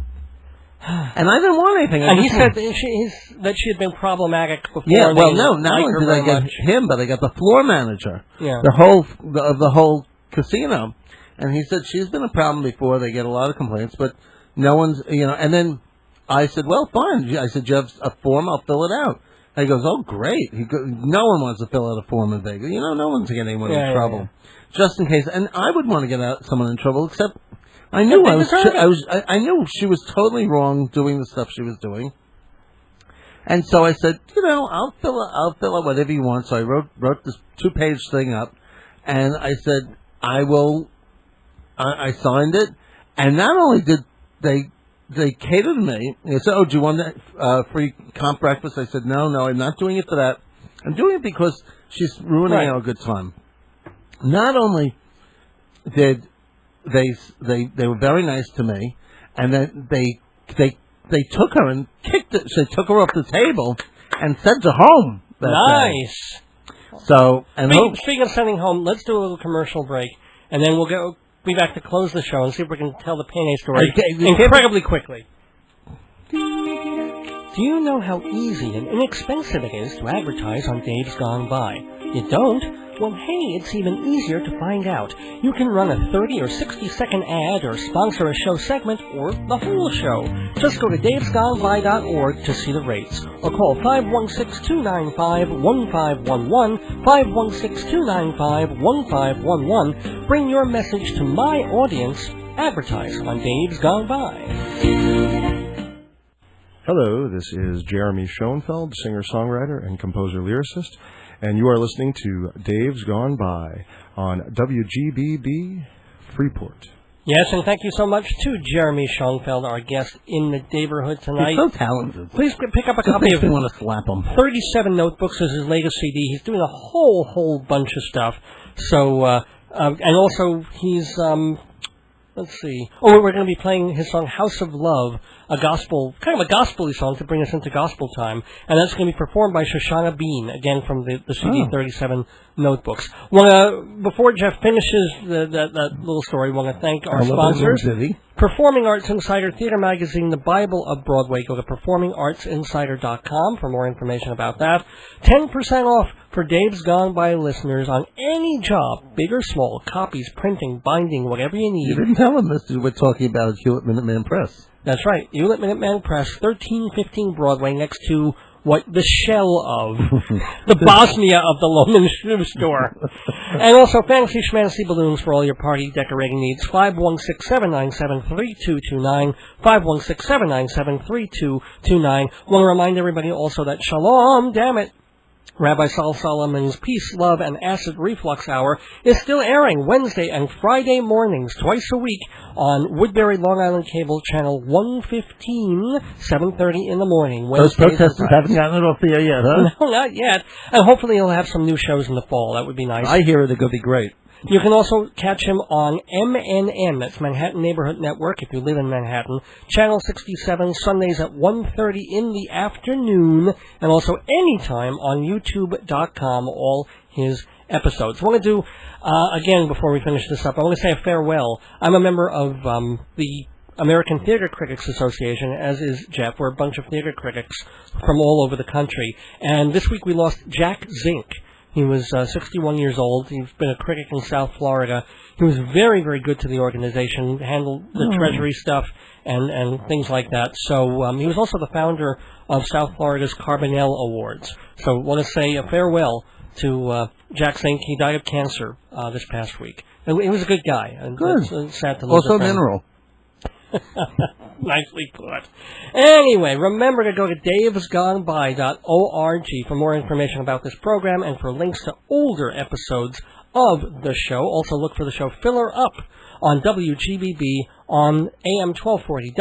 And I didn't want anything. And he said that she had been problematic before. Yeah, well, no, not only did I get him, but I got the floor manager. Yeah. The whole casino. And he said she's been a problem before. They get a lot of complaints, but no one's, and then I said, well, fine. I said, you have a form, I'll fill it out. And he goes, oh, great. No one wants to fill out a form in Vegas. No one's getting anyone in trouble. Yeah. Just in case. And I would want to get someone in trouble, except I knew I knew she was totally wrong doing the stuff she was doing. And so I said, I'll fill out whatever you want. So I wrote this 2-page thing up, and I said, I signed it, and not only did they catered to me. They said, oh, do you want a free comp breakfast? I said, no, I'm not doing it for that. I'm doing it because she's ruining our good time. Not only did they were very nice to me, and then they took her and kicked it. They took her off the table and sent her home. Nice. Day. So, speaking of sending home, let's do a little commercial break, and then we'll be back to close the show and see if we can tell the penne story incredibly quickly. Do you know how easy and inexpensive it is to advertise on Dave's Gone By? You don't? Well, hey, it's even easier to find out. You can run a 30 or 60-second ad or sponsor a show segment or the whole show. Just go to davesgoneby.org to see the rates. Or call 516-295-1511, 516-295-1511. Bring your message to my audience. Advertise on Dave's Gone By. Hello, this is Jeremy Schonfeld, singer-songwriter and composer-lyricist, and you are listening to Dave's Gone By on WGBB Freeport. Yes, and thank you so much to Jeremy Schonfeld, our guest in the neighborhood tonight. He's so talented. Please pick up a copy of want to slap him. 37 Notebooks is his latest CD. He's doing a whole bunch of stuff. So, and also he's... let's see. Oh, we're going to be playing his song House of Love, a gospel, kind of a gospel-y song to bring us into gospel time. And that's going to be performed by Shoshana Bean, again from the CD 37 Notebooks. Before Jeff finishes that little story, we want to thank our sponsors. Performing Arts Insider, Theater Magazine, The Bible of Broadway. Go to performingartsinsider.com for more information about that. 10% off for Dave's Gone By listeners on any job, big or small, copies, printing, binding, whatever you need. You didn't tell them this. We're talking about Hewlett Minuteman Press. That's right. Hewlett Minuteman Press, 1315 Broadway, next to the shell of the Bosnia of the Loman Shoe Store. And also Fancy Schmancy Balloons for all your party decorating needs. 516-797-3229. 516-797-3229. Want to remind everybody also that Shalom, damn it, Rabbi Saul Solomon's Peace, Love, and Acid Reflux Hour is still airing Wednesday and Friday mornings, twice a week, on Woodbury, Long Island Cable Channel 115, 7:30 in the morning. Those protesters haven't gotten it off the air yet, huh? No, not yet. And hopefully he'll have some new shows in the fall. That would be nice. I hear they're going to be great. You can also catch him on MNN, that's Manhattan Neighborhood Network, if you live in Manhattan. Channel 67, Sundays at 1:30 in the afternoon, and also anytime on YouTube.com, all his episodes. I want to do, again, before we finish this up, I want to say a farewell. I'm a member of the American Theater Critics Association, as is Jeff. We're a bunch of theater critics from all over the country. And this week we lost Jack Zink. He was 61 years old. He's been a critic in South Florida. He was very, very good to the organization, handled the treasury stuff and things like that. So he was also the founder of South Florida's Carbonell Awards. So I want to say a farewell to Jack Zink. He died of cancer this past week. And he was a good guy. And good. It's sad to lose also a mineral. Nicely put. Anyway, remember to go to davesgoneby.org for more information about this program and for links to older episodes of the show. Also look for the show Filler Up on WGBB on AM 1240,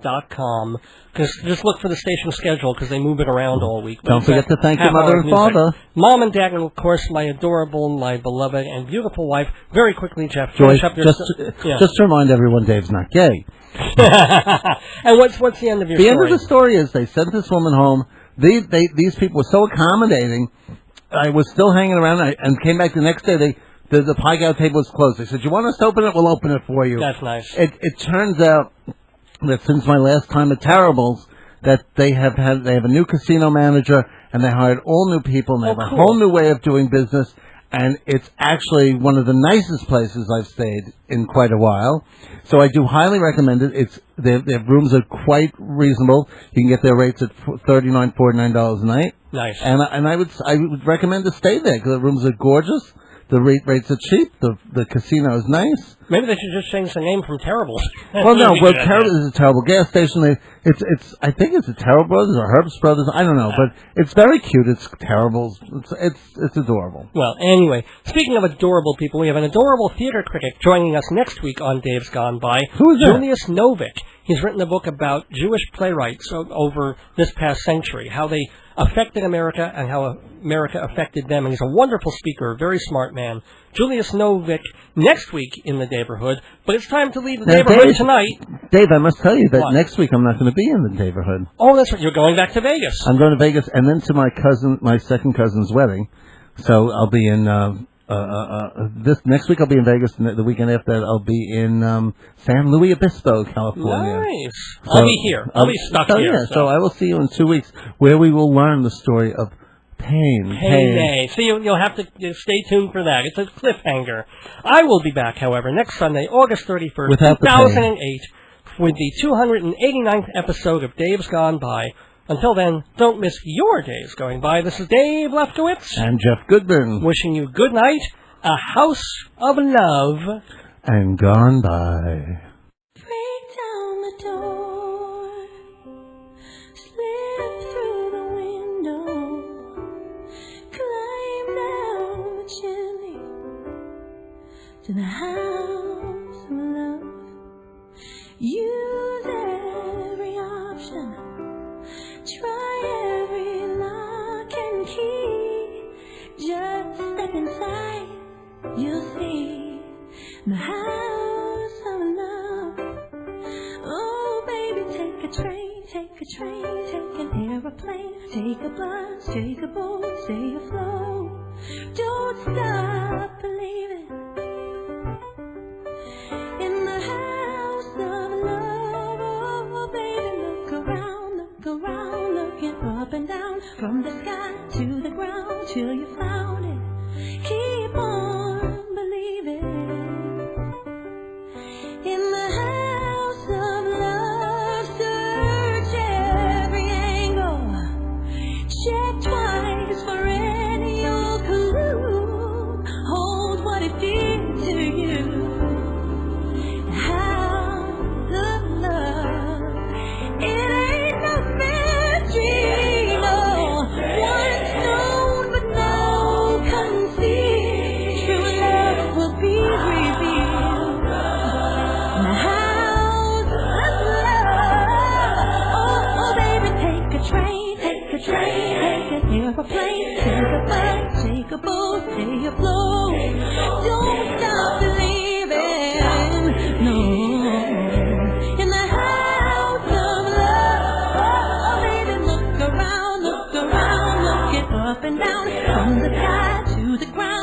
WGBB.com. Just look for the station schedule because they move it around all week. Don't forget to thank your mother and father. Mom and Dad, and of course my adorable, my beloved, and beautiful wife. Very quickly, Jeff. Joyce, just to remind everyone, Dave's not gay. And what's the end of your story? The end of the story is they sent this woman home. These people were so accommodating. I was still hanging around and came back the next day. The pie-out table was closed. They said, "You want us to open it? We'll open it for you." That's nice. It turns out that since my last time at Terrible's, that they have a new casino manager and they hired all new people and they have a whole new way of doing business. And it's actually one of the nicest places I've stayed in quite a while. So I do highly recommend it. Their rooms are quite reasonable. You can get their rates at $39, $49 a night. Nice. And I would recommend to stay there because the rooms are gorgeous. The rates are cheap. The casino is nice. Maybe they should just change the name from Terrible. Well, no. Well, Terrible is a Terrible gas station. I think it's a Terrible Brothers or Herbst Brothers. I don't know, but it's very cute. It's Terrible. It's adorable. Well, anyway, speaking of adorable people, we have an adorable theater critic joining us next week on Dave's Gone By. Who is that? Julius Novick. He's written a book about Jewish playwrights over this past century, how they affected America and how America affected them. And he's a wonderful speaker, a very smart man. Julius Novick next week in the neighborhood, but it's time to leave the neighborhood tonight. Dave, I must tell you that next week I'm not going to be in the neighborhood. Oh, that's right. You're going back to Vegas. I'm going to Vegas and then to my second cousin's wedding. So I'll be in this next week. I'll be in Vegas, and the weekend after that I'll be in San Luis Obispo, California. Nice. So, I'll be here. I'll be stuck here. Yeah, so I will see you in 2 weeks, where we will learn the story of pain. So you'll have to stay tuned for that. It's a cliffhanger. I will be back, however, next Sunday, August 31st, 2008, with the 289th episode of Dave's Gone By. Until then, don't miss your days going by. This is Dave Lefkowitz. And Jeff Goodman. Wishing you good night, a house of love. And gone by. Break down the door. Slip through the window. Climb down the chimney to the house of love. Use every option. Try every lock and key. Just step inside, you'll see the house of love. Oh, baby, take a train, take an aeroplane, take a bus, take a boat, stay afloat. Don't stop believing in the house of love. Oh, baby, look around, looking up and down, from the sky to the ground, till you found it. Keep on believing in the house of love. Search every angle, check twice for any old clue. Hold what it did to you. The house of love. It ain't no mystery, no. Once known but now concealed. True love will be revealed in the house of love. Oh, baby, take a train, take an aeroplane, take a bus, take a boat, stay afloat. Don't stop believing, no. In the house of love. Oh, baby, look around, looking up and down, from the sky to the ground.